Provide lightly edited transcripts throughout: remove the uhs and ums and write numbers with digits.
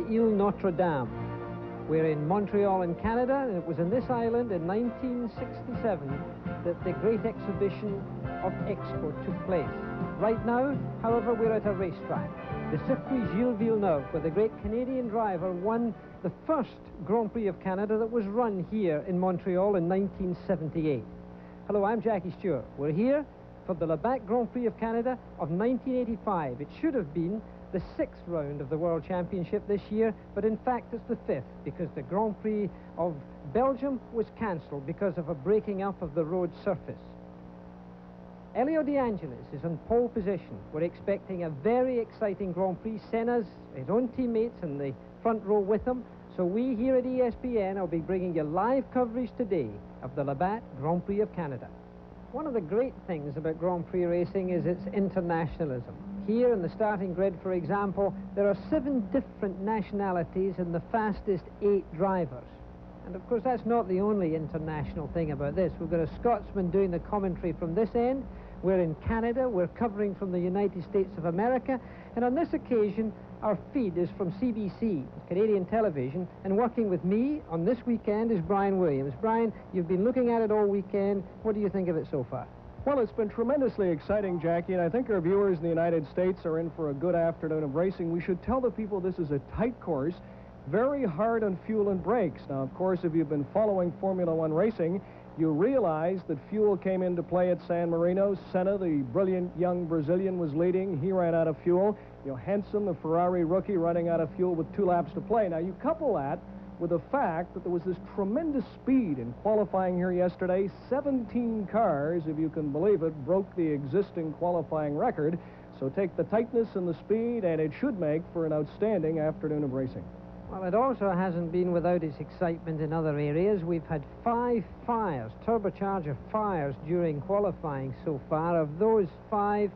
Île Notre Dame. We're in Montreal in Canada, and it was in this island in 1967 that the great exhibition of Expo took place. Right now, however, we're at a racetrack. The Circuit Gilles Villeneuve, where the great Canadian driver won the first Grand Prix of Canada that was run here in Montreal in 1978. Hello, I'm Jackie Stewart. We're here for the Labatt Grand Prix of Canada of 1985. It should have been the 6th round of the World Championship this year, but in fact it's the 5th, because the Grand Prix of Belgium was cancelled because of a breaking up of the road surface. Elio De Angelis is in pole position. We're expecting a very exciting Grand Prix. Senna's his own teammates in the front row with him. So we here at ESPN will be bringing you live coverage today of the Labatt Grand Prix of Canada. One of the great things about Grand Prix racing is its internationalism. Here in the starting grid, for example, there are 7 different nationalities and the fastest 8 drivers. And of course, that's not the only international thing about this. We've got a Scotsman doing the commentary from this end. We're in Canada. We're covering from the United States of America. And on this occasion, our feed is from CBC, Canadian television. And working with me on this weekend is Brian Williams. Brian, you've been looking at it all weekend. What do you think of it so far? Well, it's been tremendously exciting, Jackie, and I think our viewers in the United States are in for a good afternoon of racing. We should tell the people this is a tight course, very hard on fuel and brakes. Now, of course, if you've been following Formula One racing, you realize that fuel came into play at San Marino. Senna, the brilliant young Brazilian, was leading. He ran out of fuel. Johansson, the Ferrari rookie, running out of fuel with 2 laps to play. Now, you couple that with the fact that there was this tremendous speed in qualifying here yesterday. 17 cars, if you can believe it, broke the existing qualifying record. So take the tightness and the speed, and it should make for an outstanding afternoon of racing. Well, it also hasn't been without its excitement in other areas. We've had 5 fires, turbocharger fires, during qualifying so far. Of those 5,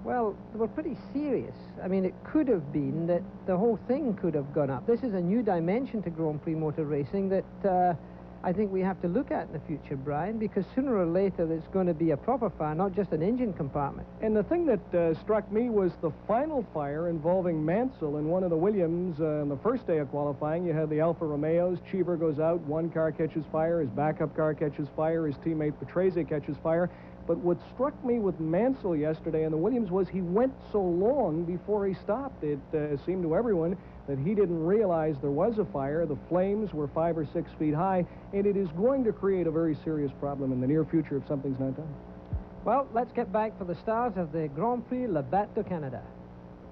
well, they were pretty serious. I mean, it could have been that the whole thing could have gone up. This is a new dimension to Grand Prix motor racing that I think we have to look at in the future, Brian, because sooner or later there's going to be a proper fire, not just an engine compartment. And the thing that struck me was the final fire involving Mansell in one of the Williams on the first day of qualifying. You had the Alfa Romeos. Cheever goes out. One car catches fire. His backup car catches fire. His teammate Patrese catches fire. But what struck me with Mansell yesterday in the Williams was he went so long before he stopped. It seemed to everyone that he didn't realize there was a fire. The flames were 5 or 6 feet high, and it is going to create a very serious problem in the near future if something's not done. Well, let's get back for the start of the Grand Prix Labatt de Canada.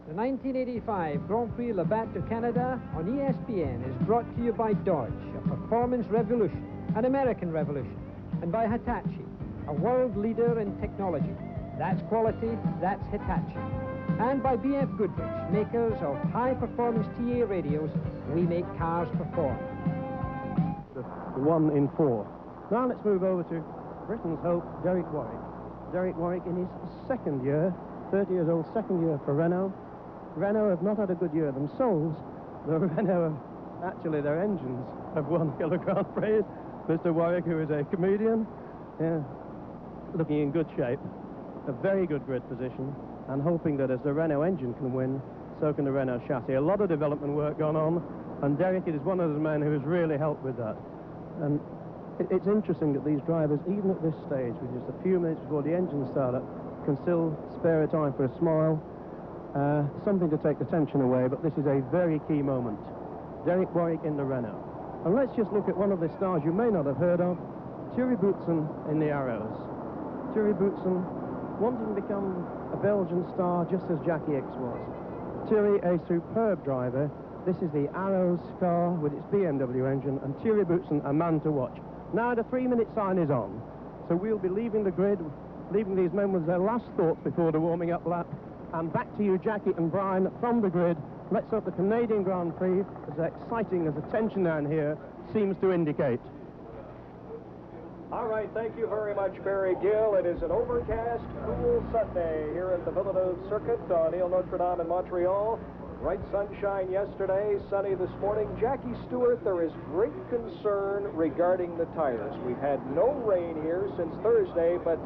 The 1985 Grand Prix Labatt de Canada on ESPN is brought to you by Dodge, a performance revolution, an American revolution, and by Hitachi, a world leader in technology. That's quality, that's Hitachi. And by BF Goodrich, makers of high-performance TA radios. We make cars perform. 1 in 4. Now let's move over to Britain's hope, Derek Warwick. Derek Warwick in his 2nd year, 30 years old, 2nd year for Renault. Renault have not had a good year themselves. The Renault, actually their engines have won the Grand Prix. Mr. Warwick, who is a comedian, looking in good shape, a very good grid position, and hoping that as the Renault engine can win, so can the Renault chassis. A lot of development work gone on, and Derek is one of the men who has really helped with that. And it's interesting that these drivers, even at this stage, with just a few minutes before the engine startup, can still spare a time for a smile, something to take the tension away, but this is a very key moment. Derek Warwick in the Renault. And let's just look at one of the stars you may not have heard of, Thierry Boutsen in the Arrows. Thierry Boutsen wanting to become a Belgian star just as Jackie X was. Thierry, a superb driver. This is the Arrows car with its BMW engine, and Thierry Boutsen, a man to watch. Now the 3-minute sign is on, so we'll be leaving the grid, leaving these men with their last thoughts before the warming up lap. And back to you, Jackie and Brian, from the grid. Let's hope the Canadian Grand Prix, as exciting as the tension down here seems to indicate. All right, thank you very much, Barry Gill. It is an overcast, cool Sunday here at the Villeneuve Circuit on Île Notre Dame in Montreal. Bright sunshine yesterday, sunny this morning. Jackie Stewart, there is great concern regarding the tires. We've had no rain here since Thursday, but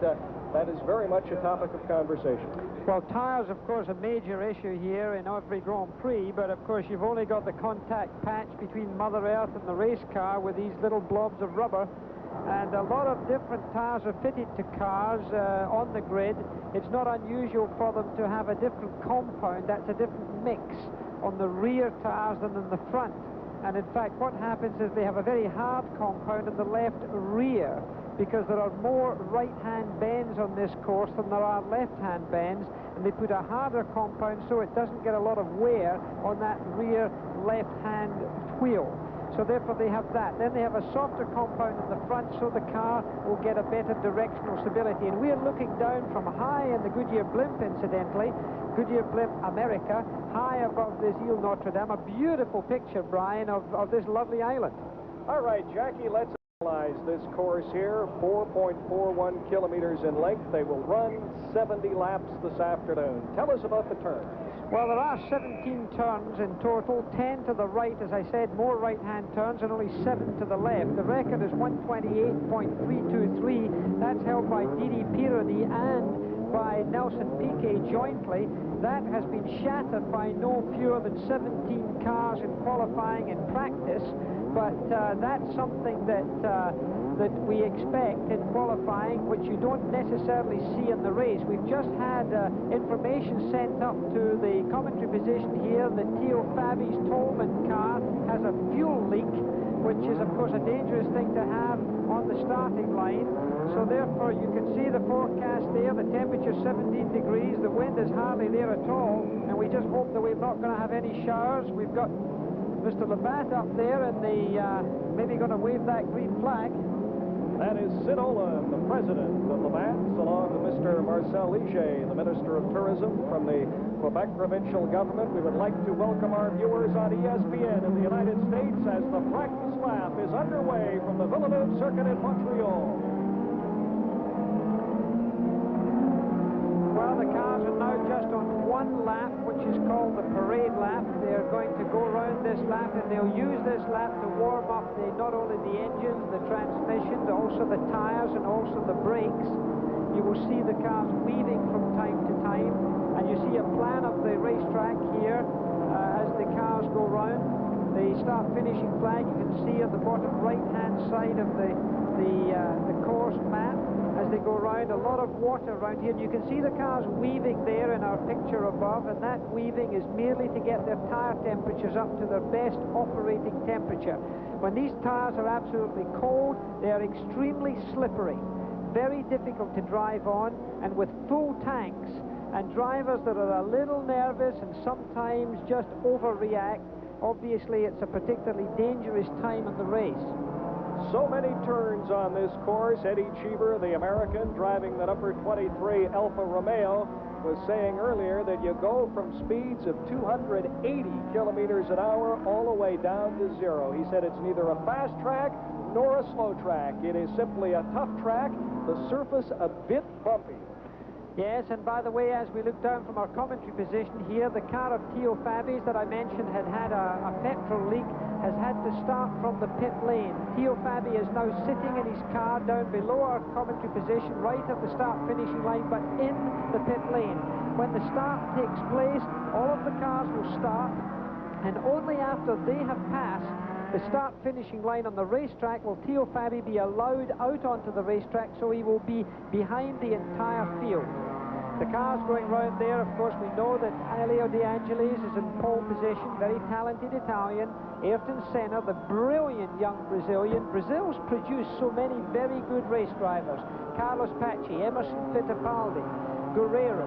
that is very much a topic of conversation. Well, tires, of course, a major issue here in every Grand Prix, but of course you've only got the contact patch between Mother Earth and the race car with these little blobs of rubber. And a lot of different tires are fitted to cars on the grid. It's not unusual for them to have a different compound, that's a different mix on the rear tires than in the front. And in fact, what happens is they have a very hard compound in the left rear, because there are more right-hand bends on this course than there are left-hand bends, and they put a harder compound so it doesn't get a lot of wear on that rear left-hand wheel. So therefore they have that. Then they have a softer compound in the front so the car will get a better directional stability. And we're looking down from high in the Goodyear blimp, incidentally, Goodyear blimp America, high above this Ile Notre Dame. A beautiful picture, Brian, of this lovely island. All right, Jackie, let's analyze this course here. 4.41 kilometers in length. They will run 70 laps this afternoon. Tell us about the turns. Well, there are 17 turns in total, 10 to the right, as I said, more right-hand turns, and only 7 to the left. The record is 128.323. That's held by Didi Pironi and by Nelson Piquet jointly. That has been shattered by no fewer than 17 cars in qualifying and practice, but that's something that we expect in qualifying, which you don't necessarily see in the race. We've just had information sent up to the commentary position here that Theo Fabi's Tolman car has a fuel leak, which is, of course, a dangerous thing to have on the starting line. So therefore, you can see the forecast there. The temperature 17 degrees. The wind is hardly there at all, and we just hope that we're not going to have any showers. We've got Mr. Labatt up there, and maybe going to wave that green flag. That is Sid Olin, the president of Labatt's, along with Mr. Marcel Liger, the Minister of Tourism from the Quebec provincial government. We would like to welcome our viewers on ESPN in the United States as the practice lap is underway from the Villeneuve Circuit in Montreal. Well, the cars are now just on one lap, which is called the parade lap. They're going to go around this lap, and they'll use this lap to warm up not only the engines, the transmission, but also the tires and also the brakes. You will see the cars weaving from time to time, and you see a plan of the racetrack here as the cars go round. The start-finishing flag you can see on the bottom right-hand side of the course map. As they go around, a lot of water around here, and you can see the cars weaving there in our picture above, and that weaving is merely to get their tire temperatures up to their best operating temperature. When these tires are absolutely cold, they are extremely slippery, very difficult to drive on, and with full tanks, and drivers that are a little nervous and sometimes just overreact, obviously it's a particularly dangerous time in the race. So many turns on this course. Eddie Cheever, the American, driving the number 23 Alfa Romeo, was saying earlier that you go from speeds of 280 kilometers an hour all the way down to zero. He said it's neither a fast track nor a slow track. It is simply a tough track, the surface a bit bumpy. Yes, and by the way, as we look down from our commentary position here, the car of Theo Fabi's that I mentioned had a petrol leak, has had to start from the pit lane. Theo Fabi is now sitting in his car down below our commentary position, right at the start-finishing line, but in the pit lane. When the start takes place, all of the cars will start, and only after they have passed the start-finishing line on the racetrack will Theo Fabi be allowed out onto the racetrack, so he will be behind the entire field. The cars going round there, of course, we know that Elio De Angelis is in pole position, very talented Italian. Ayrton Senna, the brilliant young Brazilian. Brazil's produced so many very good race drivers. Carlos Paci, Emerson Fittipaldi, Guerrero,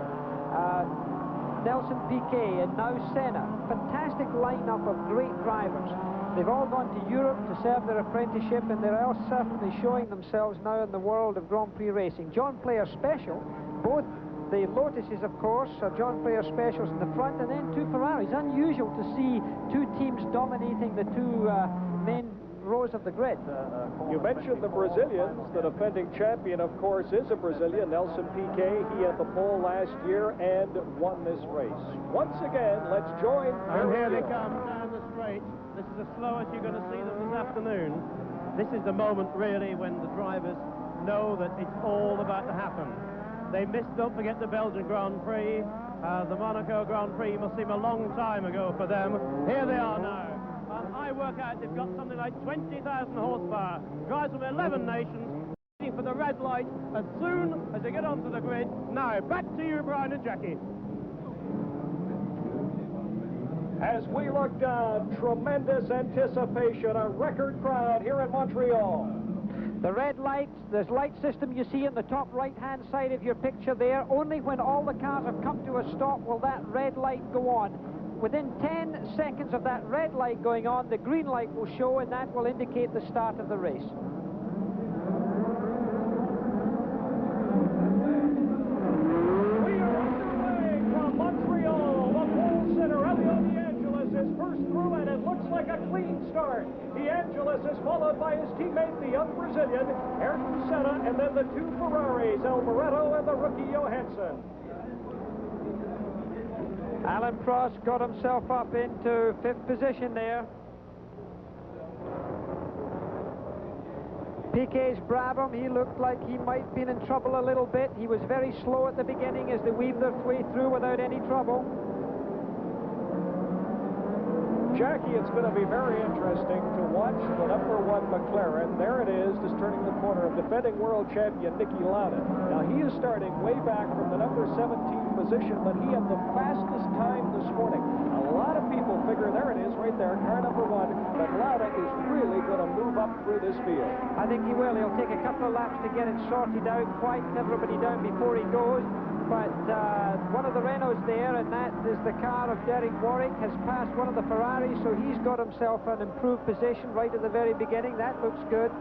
Nelson Piquet, and now Senna. Fantastic lineup of great drivers. They've all gone to Europe to serve their apprenticeship, and they're all certainly showing themselves now in the world of Grand Prix racing. John Player Special, both the Lotuses, of course, are John Player Specials in the front, and then two Ferraris. Unusual to see two teams dominating the two main rows of the grid. You mentioned the Brazilians. The defending champion, of course, is a Brazilian, Nelson Piquet. He had the pole last year and won this race. Once again, let's join. And here they come down the straight. This is the slowest you're going to see them this afternoon. This is the moment, really, when the drivers know that it's all about to happen. They missed, don't forget, the Belgian Grand Prix. The Monaco Grand Prix must seem a long time ago for them. Here they are now. And I work out they've got something like 20,000 horsepower. Drives from 11 nations, waiting for the red light as soon as they get onto the grid. Now, back to you, Brian and Jackie. As we look down, tremendous anticipation, a record crowd here in Montreal. The red lights, this light system you see in the top right-hand side of your picture there, only when all the cars have come to a stop will that red light go on. Within 10 seconds of that red light going on, the green light will show, and that will indicate the start of the race. We are underway from Montreal. The pole sitter, Elio De Angelis, is first through, and it looks like a clean start. De Angelis is followed by his teammate, the young Brazilian, Ayrton Senna, and then the two Ferraris, Alboreto and the rookie Johansson. Alain Prost got himself up into 5th position there. Piquet's Brabham, he looked like he might have been in trouble a little bit. He was very slow at the beginning as they weaved their way through without any trouble. Jackie, it's going to be very interesting to watch the #1 McLaren. There it is, just turning the corner of defending world champion Niki Lauda. Now, he is starting way back from the number 17 position, but he had the fastest time this morning. A lot of people figure, there it is, right there, car #1, that Lauda is really going to move up through this field. I think he will. He'll take a couple of laps to get it sorted out, quieten everybody down before he goes. But one of the Renaults there, and that is the car of Derek Warwick, has passed one of the Ferraris, so he's got himself an improved position right at the very beginning. That looks good.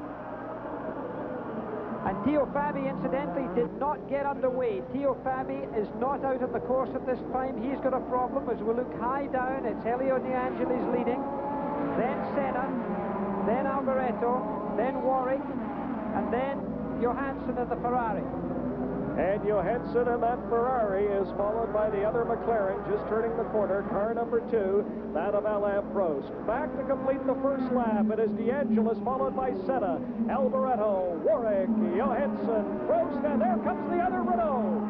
And Theo Fabi, incidentally, did not get underway. Theo Fabi is not out on the course at this time. He's got a problem. As we look high down, it's Elio De Angelis leading, then Senna, then Alboreto, then Warwick, and then Johansson in the Ferrari. And Johansson in that Ferrari is followed by the other McLaren, just turning the corner, car #2, that of Alain Prost. Back to complete the first lap, it is De Angelis followed by Senna, Alboreto, Warwick, Johansson, Prost, and there comes the other Renault.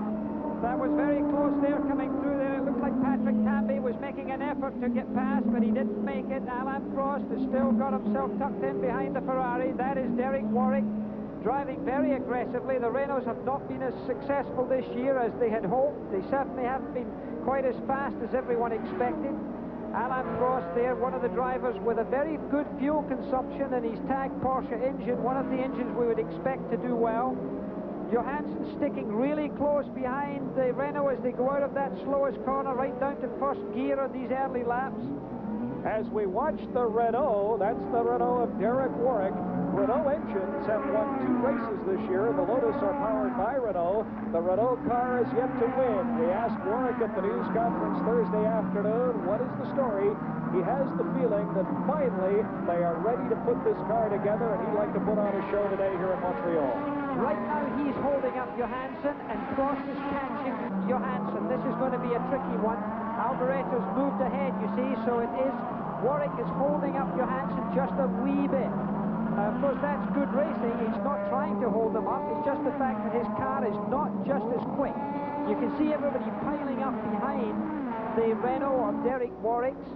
That was very close there coming through there. It looked like Patrick Tambay was making an effort to get past, but he didn't make it. Alain Prost has still got himself tucked in behind the Ferrari. That is Derek Warwick, driving very aggressively. The Renaults have not been as successful this year as they had hoped. They certainly haven't been quite as fast as everyone expected. Alain Prost there, one of the drivers with a very good fuel consumption, and his Tag Porsche engine, one of the engines we would expect to do well. Johansson sticking really close behind the Renault as they go out of that slowest corner right down to first gear on these early laps. As we watch the Renault, that's the Renault of Derek Warwick. Renault engines have won 2 races this year. The Lotus are powered by Renault. The Renault car is yet to win. We asked Warwick at the news conference Thursday afternoon, what is the story? He has the feeling that finally they are ready to put this car together, and he'd like to put on a show today here in Montreal. Right now he's holding up Johansson, and Prost is catching Johansson. This is going to be a tricky one. Alboreto's moved ahead, you see, so it is Warwick is holding up Johansson just a wee bit. Of course, that's good racing. He's not trying to hold them up. It's just the fact that his car is not just as quick. You can see everybody piling up behind the Renault of Derek Warwick's.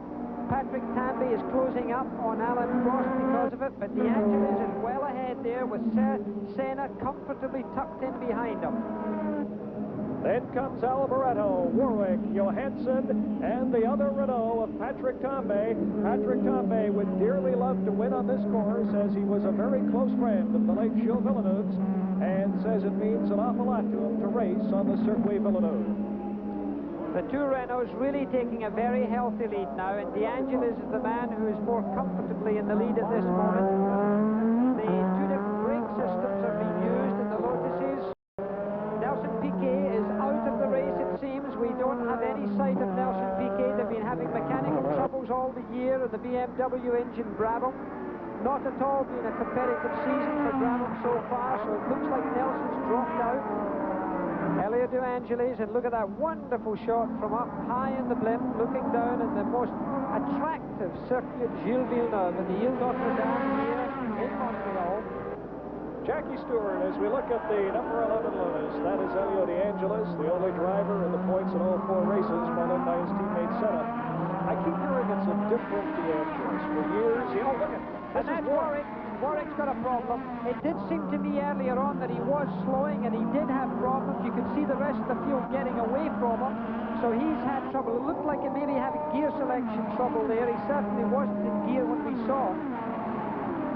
Patrick Tambay is closing up on Alain Prost because of it, but De Angelis is well ahead there with Senna comfortably tucked in behind him. Then comes Alboreto, Warwick, Johansson, and the other Renault of Patrick Tambay. Patrick Tambay would dearly love to win on this course, as he was a very close friend of the late Gilles Villeneuve's, and says it means an awful lot to him to race on the Circuit Villeneuve. The two Renaults really taking a very healthy lead now, and De Angelis is the man who is more comfortably in the lead at this moment. The two different brake systems are being used in the Lotuses. Nelson Piquet is out of the race, it seems. We don't have any sight of Nelson Piquet. They've been having mechanical troubles all the year in the BMW engine Brabham. Not at all been a competitive season for Brabham so far, so it looks like Nelson's dropped out. Elio De Angelis, and look at that wonderful shot from up high in the blimp, looking down at the most attractive circuit, Gilles Villeneuve, in the Ile Notre Dame here in Montreal. Jackie Stewart, as we look at the number 11 Lotus, that is Elio De Angelis, the only driver in the points in all 4 races, followed by his teammate Senna. I keep hearing it's a different De Angelis. For years, oh, look at and that's Warwick. Warwick's got a problem. It did seem to me earlier on that he was slowing and he did have problems. You could see the rest of the field getting away from him. So he's had trouble. It looked like he maybe had gear selection trouble there. He certainly wasn't in gear when we saw him.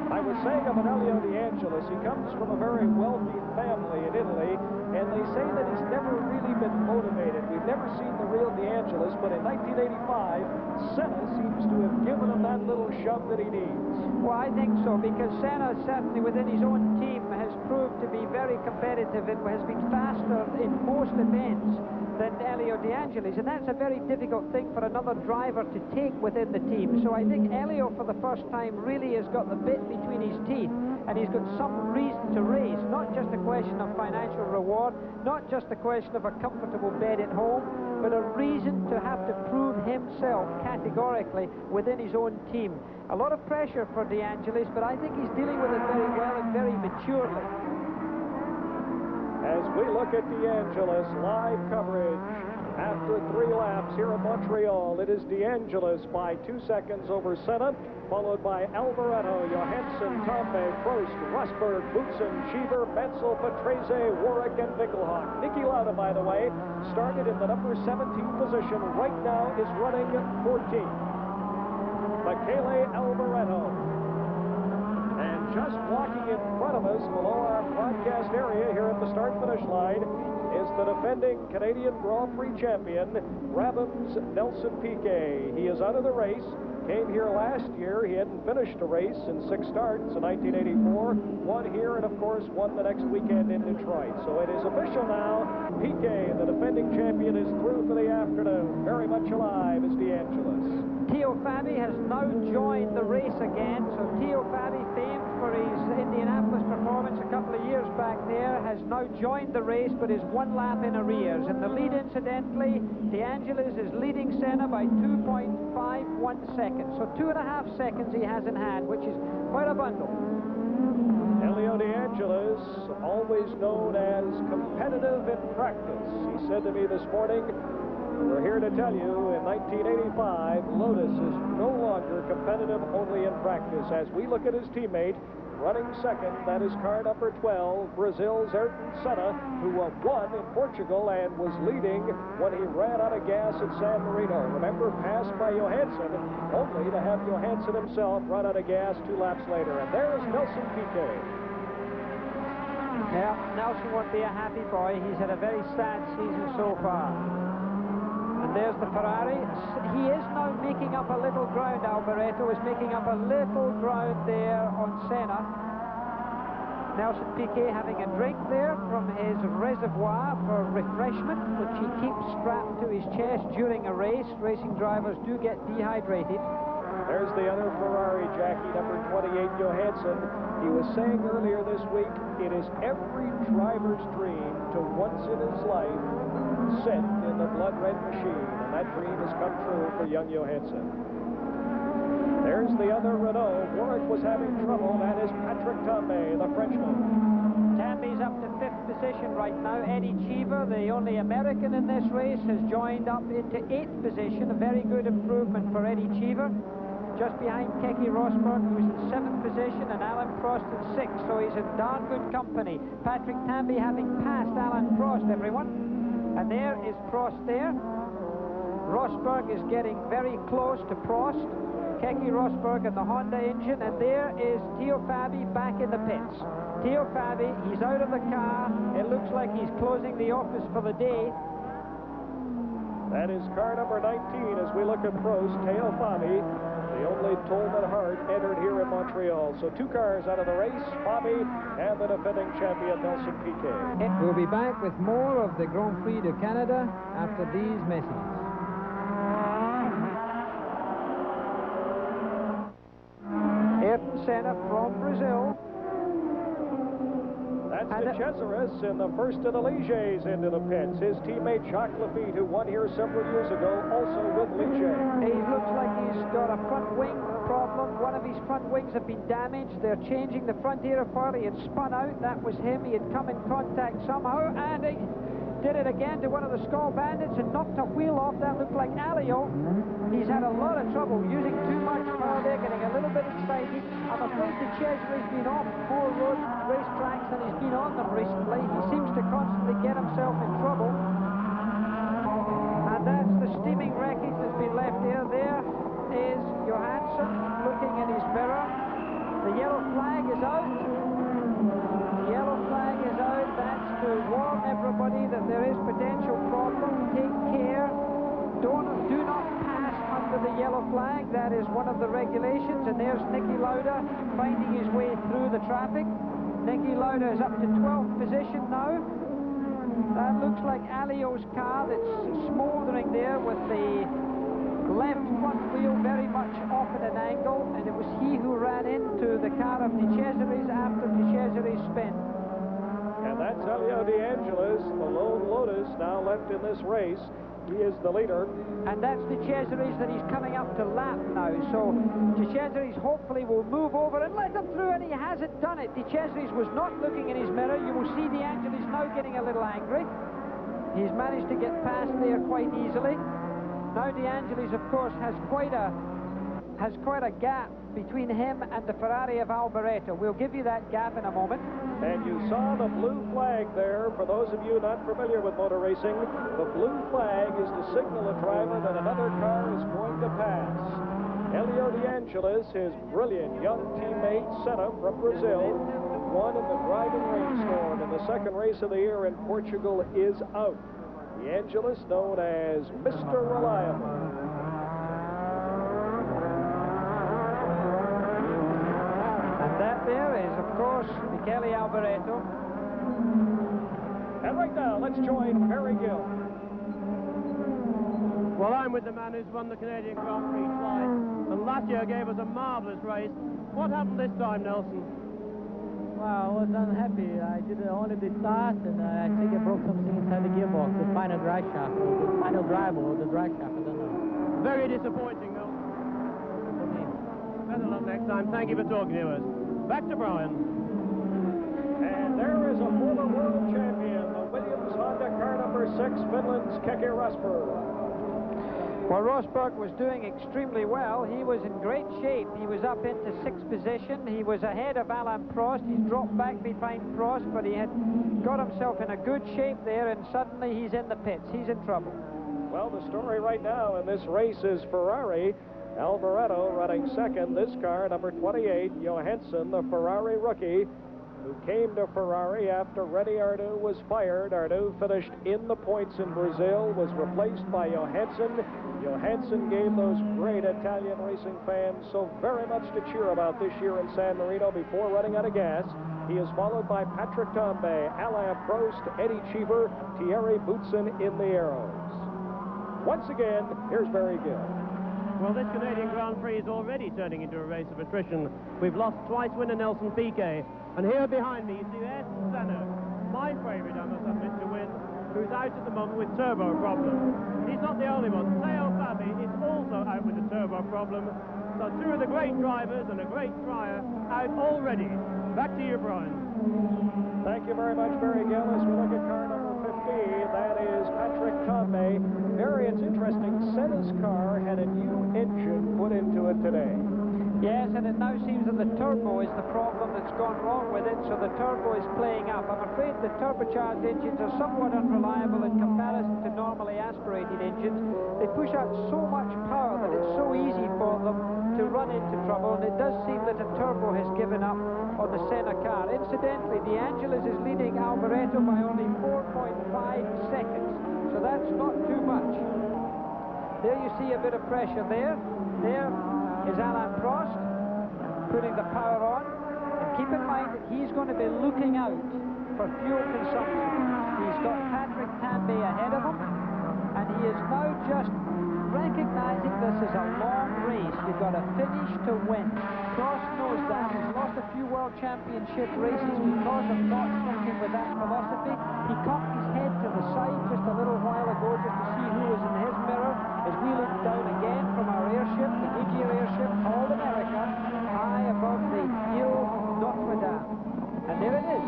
I was saying of Elio De Angelis, he comes from a very wealthy family in Italy, and they say that he's never really been motivated. We've never seen the real De Angelis, but in 1985, Senna seems to have given him that little shove that he needs. Well, I think so, because Senna, certainly within his own team, has proved to be very competitive and has been faster in most events than Elio De Angelis, and that's a very difficult thing for another driver to take within the team. So I think Elio, for the first time, really has got the bit between his teeth, and he's got some reason to race. Not just a question of financial reward, not just a question of a comfortable bed at home, but a reason to have to prove himself categorically within his own team. A lot of pressure for De Angelis, but I think he's dealing with it very well and very maturely. As we look at De Angelis, live coverage after 3 laps here in Montreal, it is De Angelis by 2 seconds over Senna, followed by Alboreto, Johansson, Tambay, Prost, Rosberg, Boutsen, Cheever, Mansell, Patrese, Warwick, and Winkelhock. Niki Lauda, by the way, started in the number 17 position, right now is running 14th. Michele Alboreto. And just walking in front of us below our broadcast area here at the start-finish line is the defending Canadian Grand Prix champion, Brabham's Nelson Piquet. He is out of the race. Came here last year. He hadn't finished a race in 6 starts in 1984. Won here and, of course, won the next weekend in Detroit. So it is official now. Piquet, the defending champion, is through for the afternoon. Very much alive is De Angelis. Teo Fabi has now joined the race again. So Teo Fabi, famed for his Indianapolis performance a couple of years back there, has now joined the race but is 1 lap in arrears. In the lead, incidentally, De Angelis is leading Senna by 2.51 seconds. So 2.5 seconds he has in hand, which is quite a bundle. Elio De Angelis, always known as competitive in practice. He said to me this morning, we're here to tell you, in 1985, Lotus is no longer competitive only in practice. As we look at his teammate, running second, that is car number 12, Brazil's Ayrton Senna, who won in Portugal and was leading when he ran out of gas at San Marino. Remember, passed by Johansson, only to have Johansson himself run out of gas 2 laps later. And there's Nelson Piquet. Now, Nelson won't be a happy boy. He's had a very sad season so far. And there's the Ferrari. He is now making up a little ground. Alboreto is making up a little ground there on Senna. Nelson Piquet having a drink there from his reservoir for refreshment, which he keeps strapped to his chest during a race. Racing drivers do get dehydrated. There's the other Ferrari, Jackie, number 28, Johansson. He was saying earlier this week, it is every driver's dream to once in his life sit in the blood-red machine, and that dream has come true for young Johansson. There's the other Renault. Warwick was having trouble. That is Patrick Tambay, the Frenchman. Tambay's up to 5th position right now. Eddie Cheever, the only American in this race, has joined up into 8th position. A very good improvement for Eddie Cheever. Just behind Keke Rosberg, who's in 7th position, and Alan Prost in 6th, so he's in darn good company. Patrick Tambay having passed Alan Prost, everyone. And there is Prost there. Rosberg is getting very close to Prost. Keke Rosberg and the Honda engine, and there is Teo Fabi back in the pits. Teo Fabi, he's out of the car. It looks like he's closing the office for the day. That is car number 19 as we look at Prost, Teo Fabi. The only Tolman Hart entered here in Montreal. So 2 cars out of the race, Fabi and the defending champion, Nelson Piquet. We'll be back with more of the Grand Prix de Canada after these messages. Ayrton Senna from Brazil. That That's DeCesaris in the first of the Ligiers into the pits. His teammate Jacques Lafitte, who won here several years ago, also with Ligier. He looks like he's got a front wing problem. One of his front wings have been damaged. They're changing the front aerofoil. He had spun out. That was him. He had come in contact somehow, and he did it again to one of the Skull Bandits and knocked a wheel off. That looked like Alio. He's had a lot of trouble using too much power there, getting a little bit excited. I'm afraid DeCesaris has been off more road racetracks than he's been on them recently. He seems to constantly get himself in trouble. And that's the steaming wreckage that's been left here. There is Johansson looking in his mirror. The yellow flag is out. The yellow flag is out. That's to warn everybody that there is potential problem. Take care. Do not pass under the yellow flag. That is one of the regulations. And there's Niki Lauda finding his way through the traffic. Niki Lauda is up to 12th position now. That looks like Alio's car that's smouldering there with the left front wheel very much off at an angle, and it was he who ran into the car of DeCesaris after DeCesaris spin. And that's Elio De Angelis, the lone Lotus now left in this race. He is the leader. And that's DeCesaris that he's coming up to lap now. So DeCesaris hopefully will move over and let him through, and he hasn't done it. DeCesaris was not looking in his mirror. You will see De Angelis now getting a little angry. He's managed to get past there quite easily. Now De Angelis, of course, has quite a gap between him and the Ferrari of Alboreto. We'll give you that gap in a moment. And you saw the blue flag there. For those of you not familiar with motor racing, the blue flag is to signal the driver that another car is going to pass. Elio De Angelis, his brilliant young teammate Senna from Brazil, won in the driving rainstorm in the second race of the year in Portugal, is out. De Angelis, known as Mr. Reliable. That there is, of course, Michele Alboreto. And right now, let's join Barry Gill. Well, I'm with the man who's won the Canadian Grand Prix twice, and last year gave us a marvellous race. What happened this time, Nelson? Well, I was unhappy. I did only the start, and I think I broke something inside the gearbox, the final drive shaft, or the final drive, or the drive shaft, I don't know. Very disappointing, Nelson. Better luck next time. Thank you for talking to us. Back to Brian. And there is a former world champion, the Williams Honda car number 6, Finland's Keke Rosberg. Well, Rosberg was doing extremely well. He was in great shape. He was up into 6th position. He was ahead of Alain Prost. He's dropped back behind Prost, but he had got himself in a good shape there, and suddenly he's in the pits. He's in trouble. Well, the story right now in this race is Ferrari. Alboreto running second. This car, number 28, Johansson, the Ferrari rookie, who came to Ferrari after Rene Arnoux was fired. Arnoux finished in the points in Brazil, was replaced by Johansson. Johansson gave those great Italian racing fans so very much to cheer about this year in San Marino before running out of gas. He is followed by Patrick Tambay, Alain Prost, Eddie Cheever, Thierry Boutsen in the Arrows. Once again, here's Barry Gill. Well, this Canadian Grand Prix is already turning into a race of attrition. We've lost twice winner Nelson Piquet. And here behind me, you see Ayrton Senna, my favourite, I must admit, to win, who's out at the moment with turbo problem. He's not the only one. Theo Fabi is also out with a turbo problem. So two of the great drivers and a great trier out already. Back to you, Brian. Thank you very much, Barry Gill. As we look at car number 15, that is Patrick Tambay. Barry, it's interesting, Senna's car had a new engine put into it today. Yes, and it now seems that the turbo is the problem that's gone wrong with it, so the turbo is playing up. I'm afraid the turbocharged engines are somewhat unreliable in comparison to normally aspirated engines. They push out so much power that it's so easy for them to run into trouble, and it does seem that a turbo has given up on the Senna car. Incidentally, De Angelis is leading Alboreto by only 4.5 seconds, so that's not too much. There you see a bit of pressure there. There is Alain Prost putting the power on, and keep in mind that he's going to be looking out for fuel consumption. He's got Patrick Tambay ahead of him, and he is now just recognizing this as a long race. You've got to finish to win. Prost knows that. He's lost a few World Championship races because of not thinking with that philosophy. He cocked his head to the side just a little while ago just to see who was in his mirror as we looked down again from our airship, the Goodyear airship called America, high above the Ile Notre Dame. And there it is.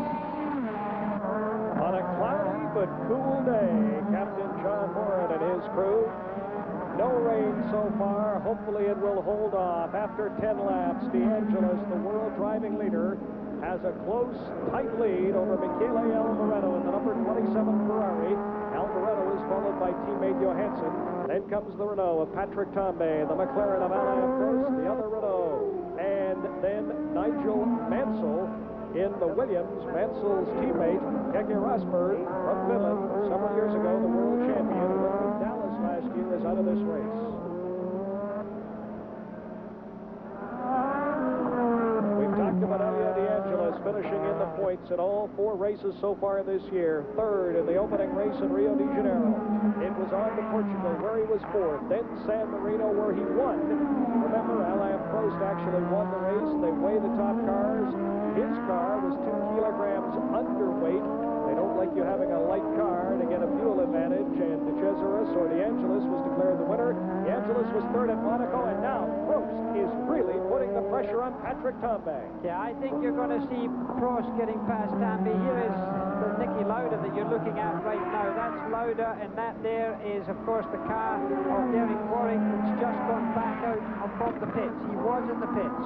On a cloudy but cool day, Captain John Moran and his crew. No rain so far. Hopefully it will hold off. After 10 laps, DeAngelis, the world driving leader, has a close, tight lead over Michele Alboreto in the number 27 Ferrari. Alboreto is followed by teammate Johansson. Then comes the Renault of Patrick Tambay, the McLaren of Alain Prost, the other Renault. And then Nigel Mansell in the Williams. Mansell's teammate, Keke Rosberg from Finland, several years ago, the world champion, who went from Dallas last year, is out of this race. We've talked about Elio DeAngelis finishing in the points in all 4 races so far this year. 3rd in the opening race in Rio de Janeiro. It was on to Portugal, where he was 4th. Then San Marino, where he won. Remember, Alain Prost actually won the race. They weigh the top cars. His car was 2 kilograms underweight. They don't like you having a light car to get a fuel advantage, and De Cesaris or DeAngelis was declared the winner. DeAngelis was 3rd at Monaco, and now Prost is really putting the pressure on Patrick Tambay. Yeah, I think you're going to see Prost getting past Tambay. Here is the Niki Lauda that you're looking at right now. That's Lauda, and that there is, of course, the car of Derek Warwick, which just gone back out from the pits. He was in the pits.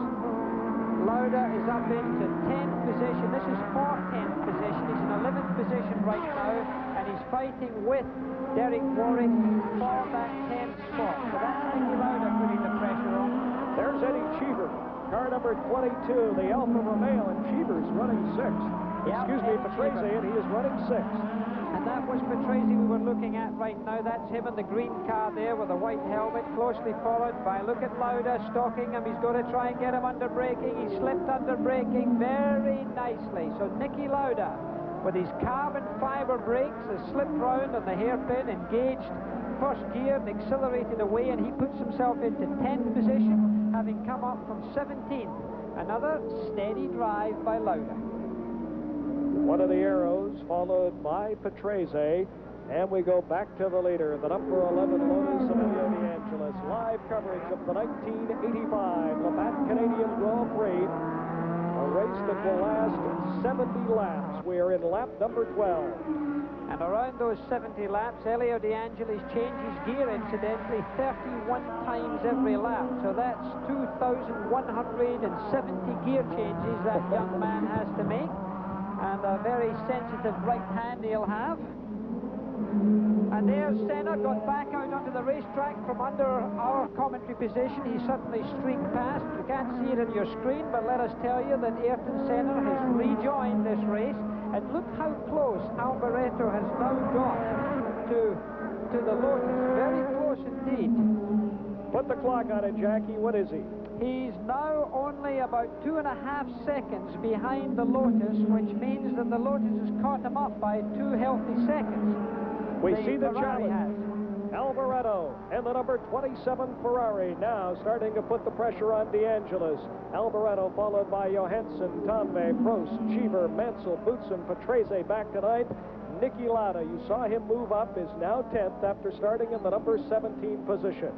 Lauda is up into 10th position. This is for 10th position. He's in 11th position right now, and he's fighting with Derek Warwick for that 10th spot. So that's Niki Lauda putting the pressure on. There's Eddie Cheever, car number 22, the Alfa Romeo, and Cheever's running 6th. Yep, Excuse me, Eddie Patrese, Cheever. and he is running 6th. And that was Patrese we were looking at right now. That's him in the green car there with a white helmet, closely followed by, look at Lauda stalking him. He's going to try and get him under braking. He slipped under braking very nicely. So Niki Lauda, with his carbon fiber brakes, has slipped round on the hairpin, engaged first gear and accelerated away, and he puts himself into 10th position, having come up from 17th. Another steady drive by Lauda. One of the arrows followed by Patrese, and we go back to the leader, the number 11 Lotus of Elio DeAngelis. Live coverage of the 1985 Labatt Canadian Grand Prix, a race that will last 70 laps. We are in lap number 12. And around those 70 laps, Elio DeAngelis changes gear, incidentally, 31 times every lap. So that's 2,170 gear changes that young man has to make. And a very sensitive right hand he'll have. And there's Senna, got back out onto the racetrack from under our commentary position. He suddenly streaked past. You can't see it on your screen, but let us tell you that Ayrton Senna has rejoined this race. And look how close Alboreto has now got to the Lotus. Very close indeed. Put the clock on it, Jackie. What is he? He's now only about 2.5 seconds behind the Lotus, which means that the Lotus has caught him up by 2 healthy seconds. We see the Ferrari challenge. Alboreto and the number 27 Ferrari now starting to put the pressure on DeAngelis. Alboreto followed by Johansson, Tambay, Prost, Cheever, Mansell, Boutsen, Patrese back to 9th. Niki Lauda, you saw him move up, is now 10th after starting in the number 17 position.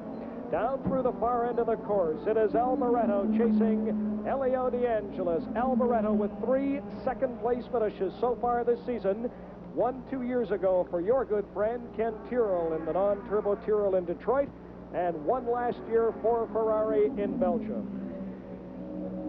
Down through the far end of the course, it is Alboreto chasing Elio DeAngelis. Alboreto with 3 second-place finishes so far this season. 1 2 years ago for your good friend Ken Tyrrell in the non-turbo Tyrrell in Detroit, and 1 last year for Ferrari in Belgium.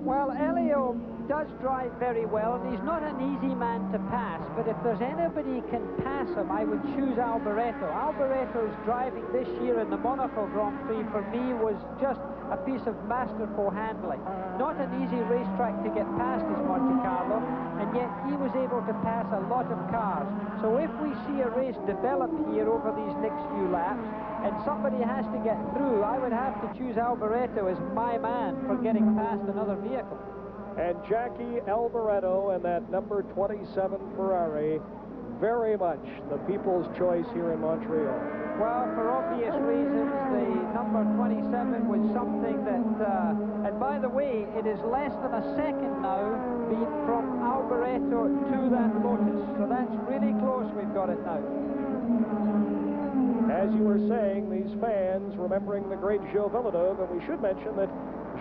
Well, Elio does drive very well, and he's not an easy man to pass, but if there's anybody can pass him, I would choose Alboreto. Alboreto's driving this year in the Monaco Grand Prix, for me, was just a piece of masterful handling. Not an easy racetrack to get past is Monte Carlo, and yet he was able to pass a lot of cars. So if we see a race develop here over these next few laps, and somebody has to get through, I would have to choose Alboreto as my man for getting past another vehicle. And Jackie Alboreto and that number 27 Ferrari, very much the people's choice here in Montreal. Well, for obvious reasons, the number 27 was something that, and by the way, it is less than a second now being from Alboreto to that Lotus. So that's really close, we've got it now. As you were saying, these fans remembering the great Gilles Villeneuve, and we should mention that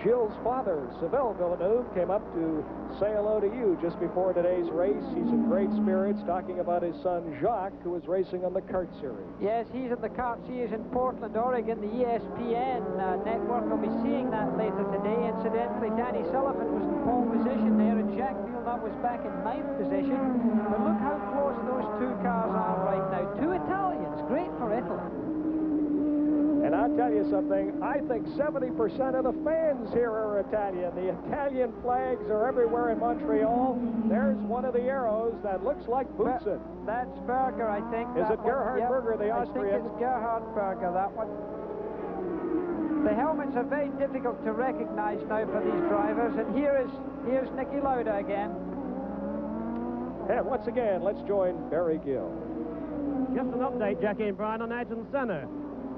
Gilles' father, Sylvain Villeneuve, came up to say hello to you just before today's race. He's in great spirits, talking about his son Jacques, who is racing on the kart series. Yes, he's in the kart series in Portland, Oregon. The ESPN network will be seeing that later today. Incidentally, Danny Sullivan was in pole position there, and Jacques Villeneuve was back in 9th position. But look how close those two cars are right now. Two Italians, great for Italy. And I'll tell you something, I think 70% of the fans here are Italian. The Italian flags are everywhere in Montreal. There's one of the arrows that looks like Boutsen. That's Berger, I think. Is it Gerhard Berger, the Austrian? I think it's Gerhard Berger, that one. The helmets are very difficult to recognize now for these drivers, and here's Niki Lauda again. And once again, let's join Barry Gill. Just an update, Jackie and Brian, on Ayrton Senna.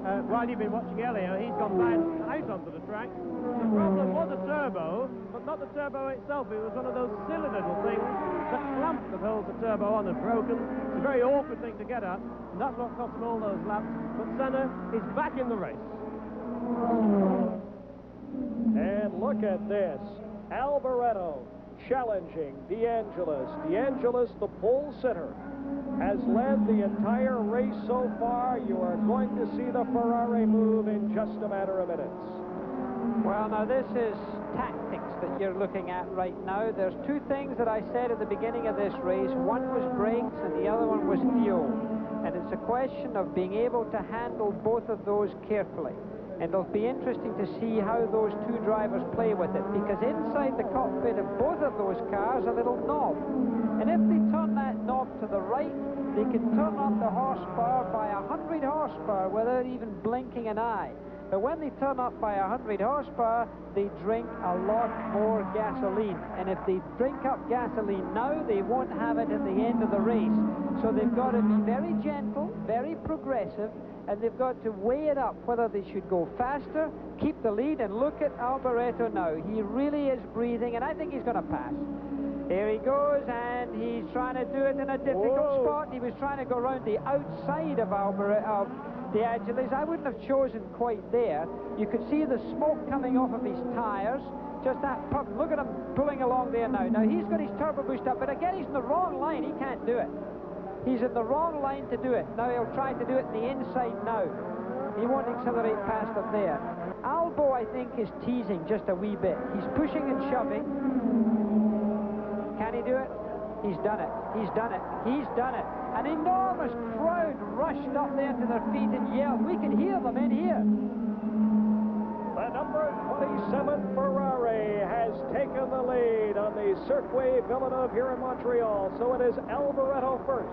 While you've been watching Elio, he's gone out onto the track. The problem was a turbo, but not the turbo itself. It was one of those silly little things. The clamp that holds the turbo on has broken. It's a very awkward thing to get at, and that's what cost him all those laps. But Senna is back in the race. And look at this. Alboreto challenging De Angelis. De Angelis, the pole sitter, has led the entire race so far. You are going to see the Ferrari move in just a matter of minutes. Well, now this is tactics that you're looking at right now. There's two things that I said at the beginning of this race. One was brakes and the other one was fuel. And it's a question of being able to handle both of those carefully. And it'll be interesting to see how those two drivers play with it, because inside the cockpit of both of those cars a little knob. And if they turn that knob to the right, they can turn up the horsepower by 100 horsepower without even blinking an eye. But when they turn up by 100 horsepower, they drink a lot more gasoline. And if they drink up gasoline now, they won't have it at the end of the race. So they've got to be very gentle, very progressive, and they've got to weigh it up, whether they should go faster, keep the lead, and look at Alboreto now. He really is breathing, and I think he's going to pass. Here he goes, and he's trying to do it in a difficult spot. He was trying to go around the outside of De Angelis. I wouldn't have chosen quite there. You could see the smoke coming off of his tires. Just that puff. Look at him pulling along there now. Now he's got his turbo boost up, but again he's in the wrong line. He can't do it. He's in the wrong line to do it. Now he'll try to do it in the inside now. He won't accelerate past him there. Albo, I think, is teasing just a wee bit. He's pushing and shoving. Can he do it? He's done it. He's done it. He's done it. An enormous crowd rushed up there to their feet and yelled. We could hear them in here. The number 27 Ferrari has taken the lead on the Circuit Villeneuve here in Montreal. So it is Alboreto first.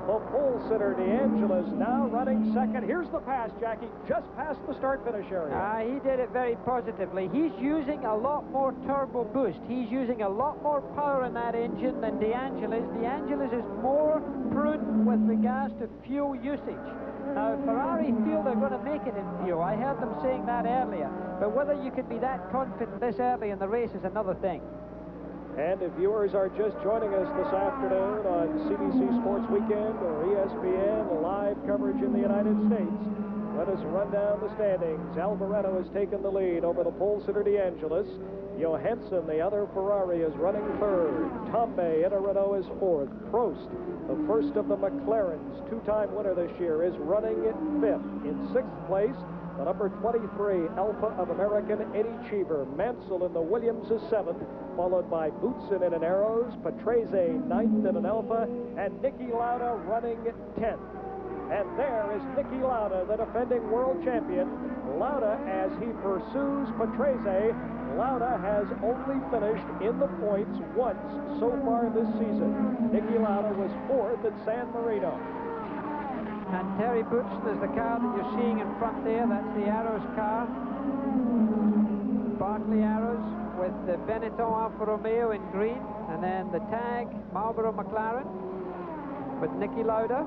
The pole sitter, De Angelis, now running second. Here's the pass, Jackie, just past the start-finish area. He did it very positively. He's using a lot more turbo boost. He's using a lot more power in that engine than De Angelis. De Angelis is more prudent with regards to fuel usage. Now, Ferrari feel they're going to make it in fuel. I heard them saying that earlier. But whether you can be that confident this early in the race is another thing. And if viewers are just joining us this afternoon on CBC Sports Weekend or ESPN live coverage in the United States, let us run down the standings. Alboreto has taken the lead over the pole sitter De Angelis. Johansson, the other Ferrari, is running third. Tambay in a Renault is fourth. Prost, the first of the McLarens, two-time winner this year, is running fifth. In sixth place, the number 23 Alpha of American, Eddie Cheever. Mansell in the Williams is seventh, followed by Boutsen in an Arrows, Patrese ninth in an Alpha, and Niki Lauda running 10th. And there is Niki Lauda, the defending world champion. Lauda, as he pursues Patrese, Lauda has only finished in the points once so far this season. Niki Lauda was fourth at San Marino. And Terry Boutsen is the car that you're seeing in front there. That's the Arrows car. Barclay Arrows with the Benetton Alfa Romeo in green. And then the tag Marlboro McLaren with Niki Lauda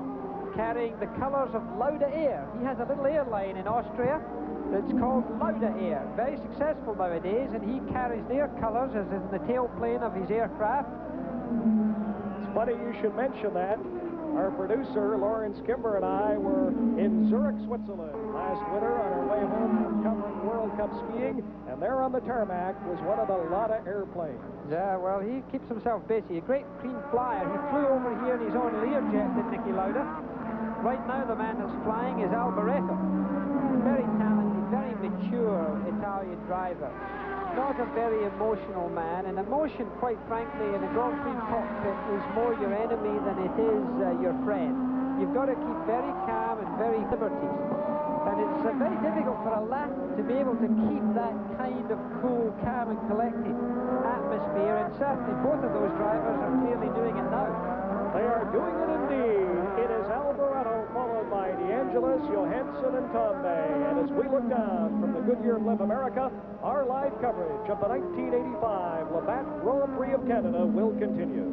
carrying the colors of Lauda Air. He has a little airline in Austria. It's called Lauda Air. Very successful nowadays, and he carries their colours as in the tailplane of his aircraft. It's funny you should mention that. Our producer, Lawrence Kimber, and I were in Zurich, Switzerland last winter on our way home from covering World Cup skiing, and there on the tarmac was one of the Lauda airplanes. Yeah, well, he keeps himself busy. A great keen flyer. He flew over here in his own Learjet, did Niki Lauda. Right now, the man that's flying is Alboreto. Very talented, very mature Italian driver. Not a very emotional man, and emotion, quite frankly, in a Grand Prix cockpit is more your enemy than it is your friend. You've got to keep very calm and very liberties. And it's very difficult for a lap to be able to keep that kind of cool, calm and collected atmosphere, and certainly both of those drivers are clearly doing it now. They are doing it indeed. It is Alboreto followed by DeAngelis, Johansson and Tambay. And as we look down from the Goodyear Blimp America, our live coverage of the 1985 Labatt Grand Prix of Canada will continue.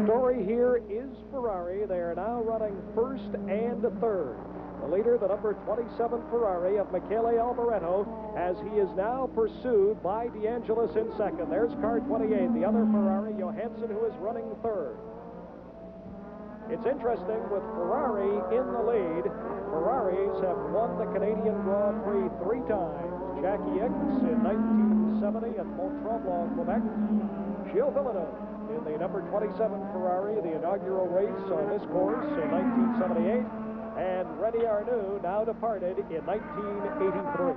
Story here is Ferrari. They are now running first and third. The leader, the number 27 Ferrari of Michele Alboreto, as he is now pursued by DeAngelis in second. There's car 28, the other Ferrari, Johansson, who is running third. It's interesting with Ferrari in the lead. Ferraris have won the Canadian Grand Prix 3 times. Jackie Ickx in 1970 at Mont-Tremblant, Quebec. Gilles Villeneuve in the number 27 Ferrari, the inaugural race on this course in 1978. And René Arnoux, now departed in 1983.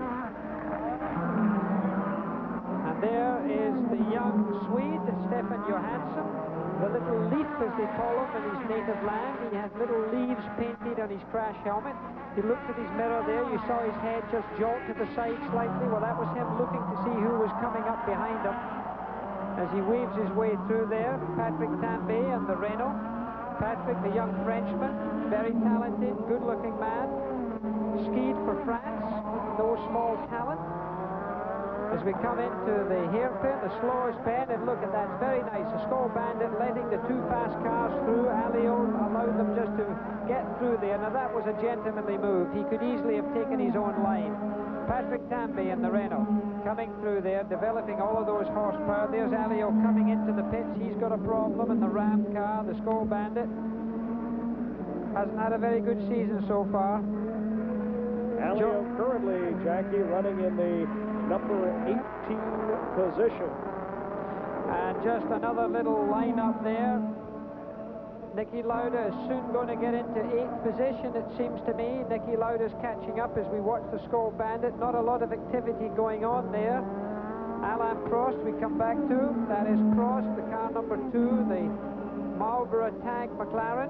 And there is the young Swede, Stefan Johansson, the little leaf, as they call him in his native land. He had little leaves painted on his crash helmet. He looked at his mirror there. You saw his head just jolt to the side slightly. Well, that was him looking to see who was coming up behind him. As he waves his way through there, Patrick Tambay and the Renault. Patrick, the young Frenchman, very talented, good-looking man. Skied for France, no small talent. As we come into the hairpin, the slowest bend, and look at that, it's very nice. The Skull Bandit letting the 2 fast cars through. Alio allowed them just to get through there. Now that was a gentlemanly move. He could easily have taken his own line. Patrick Tambay in the Renault coming through there, developing all of those horsepower. There's Alio coming into the pits. He's got a problem in the Ram car, the Skull Bandit. Hasn't had a very good season so far. Alio currently, Jackie, running in the number 18 position. And just another little lineup there. Niki Lauda is soon going to get into 8th position, it seems to me. Niki Lauda's catching up as we watch the Skull Bandit. Not a lot of activity going on there. Alain Prost we come back to. That is Prost, the car number 2, the Marlboro Tag McLaren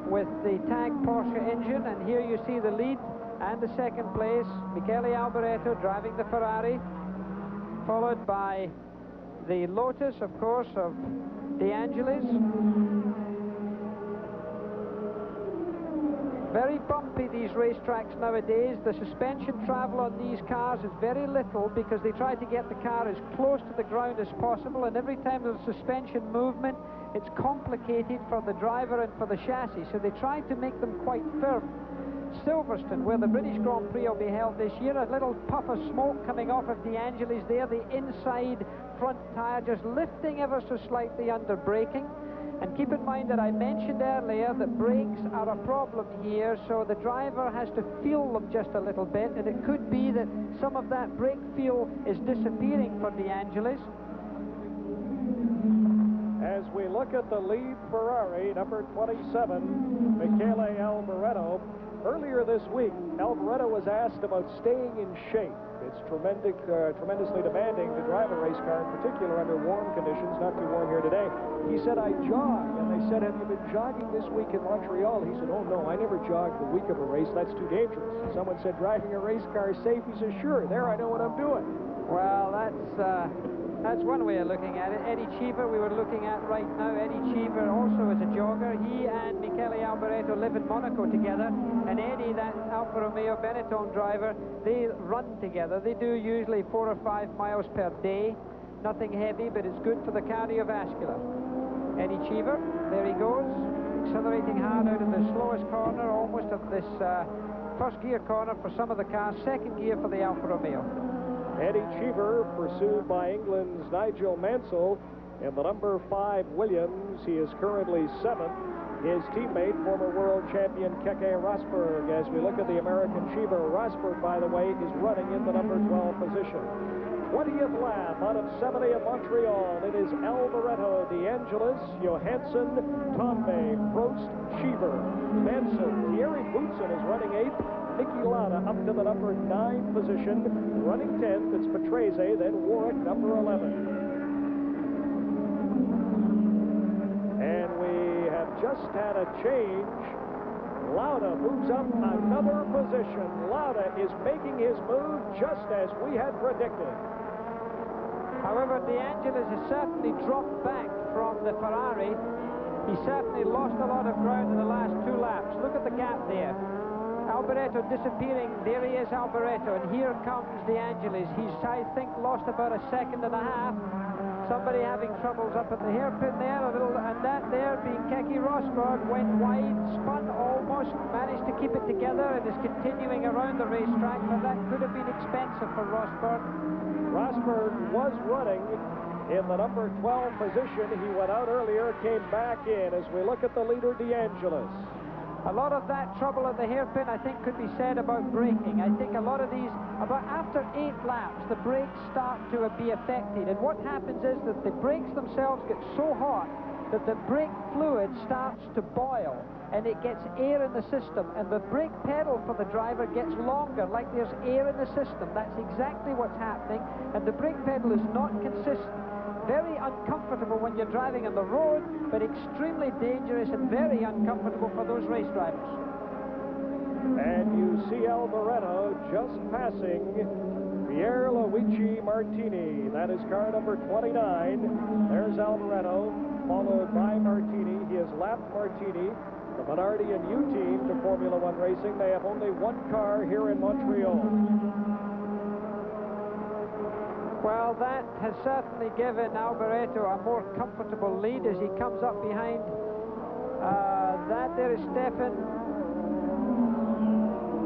with the Tag Porsche engine. And here you see the lead and the second place. Michele Alboreto driving the Ferrari, followed by the Lotus, of course, of DeAngelis. Very bumpy, these racetracks nowadays. The suspension travel on these cars is very little because they try to get the car as close to the ground as possible, and every time there's suspension movement, it's complicated for the driver and for the chassis, so they try to make them quite firm. Silverstone, where the British Grand Prix will be held this year, a little puff of smoke coming off of DeAngelis there, the inside front tyre just lifting ever so slightly under braking. And keep in mind that I mentioned earlier that brakes are a problem here, so the driver has to feel them just a little bit, and it could be that some of that brake feel is disappearing for DeAngelis. As we look at the lead Ferrari, number 27, Michele Alboreto. Earlier this week, Alboreto was asked about staying in shape. It's tremendously demanding to drive a race car, in particular under warm conditions, not too warm here today. He said, I jog. And they said, have you been jogging this week in Montreal? He said, oh no, I never jogged the week of a race. That's too dangerous. Someone said, driving a race car is safe. He said, sure, there I know what I'm doing. Well, that's one way of looking at it. Eddie Cheever we were looking at right now. Eddie Cheever also is a jogger. He and Michele Alboreto live in Monaco together. And Eddie, that Alfa Romeo Benetton driver, they run together. They do usually 4 or 5 miles per day. Nothing heavy, but it's good for the cardiovascular. Eddie Cheever, there he goes. accelerating hard out of the slowest corner, almost of this first gear corner for some of the cars, second gear for the Alfa Romeo. Eddie Cheever pursued by England's Nigel Mansell in the number 5 Williams. He is currently 7th. His teammate, former world champion Keke Rosberg. As we look at the American Cheever, Rosberg, by the way, is running in the number 12 position. 20th lap out of 70 at Montreal. It is Alboreto, DeAngelis, Johansson, Tombe, Prost, Cheever, Mansell. Thierry Boutsen is running 8th. Niki Lauda up to the number 9 position. Running 10th, it's Patrese, then Warwick, number 11. And we have just had a change. Lauda moves up another position. Lauda is making his move just as we had predicted. However, DeAngelis has certainly dropped back from the Ferrari. He certainly lost a lot of ground in the last 2 laps. Look at the gap there. Alboreto disappearing. There he is, Alboreto, and here comes DeAngelis. He's, I think, lost about 1.5 seconds. Somebody having troubles up at the hairpin there, a little, and that there being Keke Rosberg, went wide, spun almost, managed to keep it together, and is continuing around the racetrack, but that could have been expensive for Rosberg. Rosberg was running in the number 12 position. He went out earlier, came back in. As we look at the leader, DeAngelis. A lot of that trouble at the hairpin, I think, could be said about braking. I think a lot of these, about after 8 laps, the brakes start to be affected. And what happens is that the brakes themselves get so hot that the brake fluid starts to boil and it gets air in the system. And the brake pedal for the driver gets longer, like there's air in the system. That's exactly what's happening. And the brake pedal is not consistent. Very uncomfortable when you're driving on the road, but extremely dangerous and very uncomfortable for those race drivers. And you see Alboreto just passing Pierluigi Martini. That is car number 29. There's Alboreto, followed by Martini. He has lapped Martini. The Minardi and U team to Formula One racing. They have only 1 car here in Montreal. Well, that has certainly given Alboreto a more comfortable lead as he comes up behind. That there is Stefan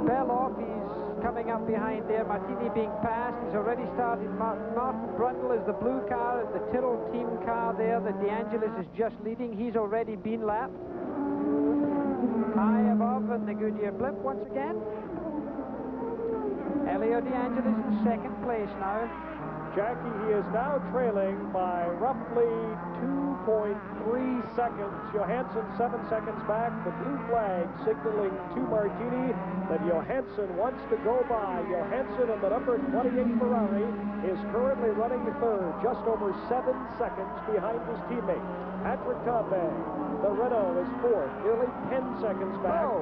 Beloff. He's coming up behind there. Martini being passed. He's already started. Martin Brundle is the blue car, the Tyrrell team car there. The DeAngelis is just leading. He's already been lapped. High above in the Goodyear blimp once again. Elio DeAngelis in 2nd place now. Jackie, he is now trailing by roughly 2.3 seconds. Johansson 7 seconds back. The blue flag signaling to Martini that Johansson wants to go by. Johansson in the number 28 Ferrari is currently running 3rd, just over 7 seconds behind his teammate. Patrick Tambay, the Renault, is 4th, nearly 10 seconds back. Oh.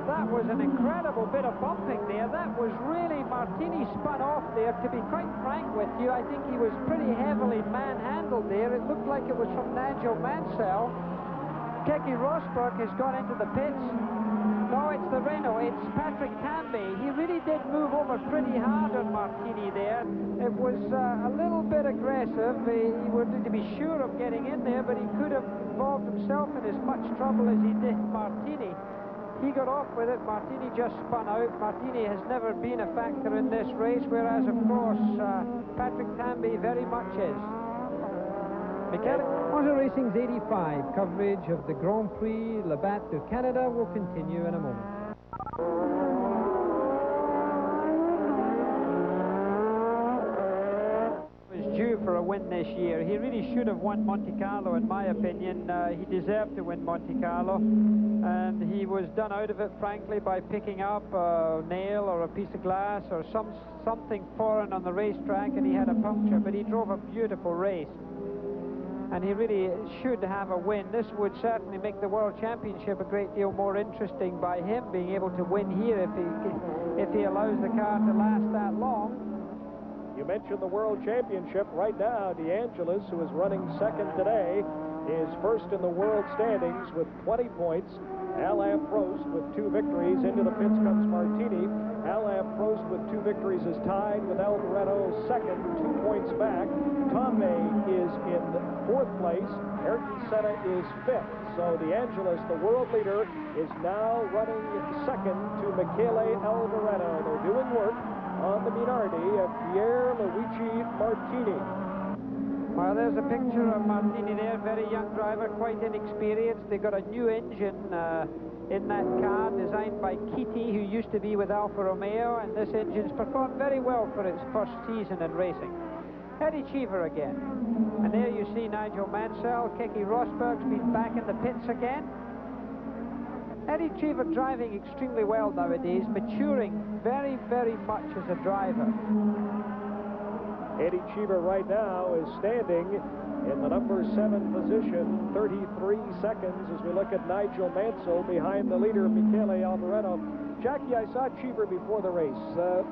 That was an incredible bit of bumping there. That was really, Martini spun off there. To be quite frank with you, I think he was pretty heavily manhandled there. It looked like it was from Nigel Mansell. Keke Rosberg has gone into the pits. No, it's the Renault. It's Patrick Tambay. He really did move over pretty hard on Martini there. It was a little bit aggressive. He wanted to be sure of getting in there, but he could have involved himself in as much trouble as he did Martini. He got off with it. Martini just spun out. Martini has never been a factor in this race, whereas, of course, Patrick Tambay very much is. Motor Racing's 85 coverage of the Grand Prix Labatt de Canada will continue in a moment. Due for a win this year. He really should have won Monte Carlo, in my opinion. He deserved to win Monte Carlo, and he was done out of it, frankly, by picking up a nail or a piece of glass or something foreign on the racetrack, and he had a puncture, but he drove a beautiful race, and he really should have a win. This would certainly make the World Championship a great deal more interesting by him being able to win here if he allows the car to last that long. You mentioned the World Championship. Right now, DeAngelis, who is running 2nd today, is 1st in the world standings with 20 points. Alain Prost with 2 victories. Into the pits comes Martini. Alain Prost with 2 victories is tied with Alboreto second, 2 points back. Tambay is in 4th place. Ayrton Senna is 5th. So De Angelis, the world leader, is now running second to Michele Alboreto. They're doing work on the Minardi of Pierluigi Martini. Well, there's a picture of Martini there, very young driver, quite inexperienced. They got a new engine in that car designed by Chiti, who used to be with Alfa Romeo, and this engine's performed very well for its first season in racing. Eddie Cheever again. And there you see Nigel Mansell. Keke Rosberg's been back in the pits again. Eddie Cheever driving extremely well nowadays, maturing very, very much as a driver. Eddie Cheever right now is standing in the number 7 position, 33 seconds as we look at Nigel Mansell behind the leader, Michele Alboreto. Jackie, I saw Cheever before the race,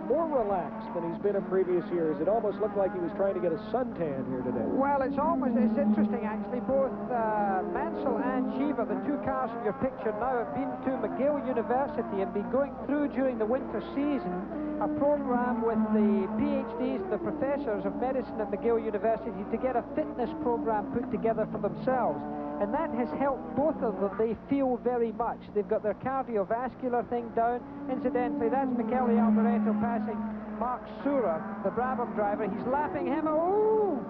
more relaxed than he's been in previous years. It almost looked like he was trying to get a suntan here today. Well, it's interesting actually. Both Mansell and Cheever, the 2 cars in your picture now, have been to McGill University and been going through during the winter season a program with the PhDs and the professors of medicine at McGill University to get a fitness program put together for themselves. And that has helped both of them. They feel very much. They've got their cardiovascular thing down. Incidentally, that's Michele Alboreto passing Mark Surer, the Brabham driver. He's lapping him. Oh!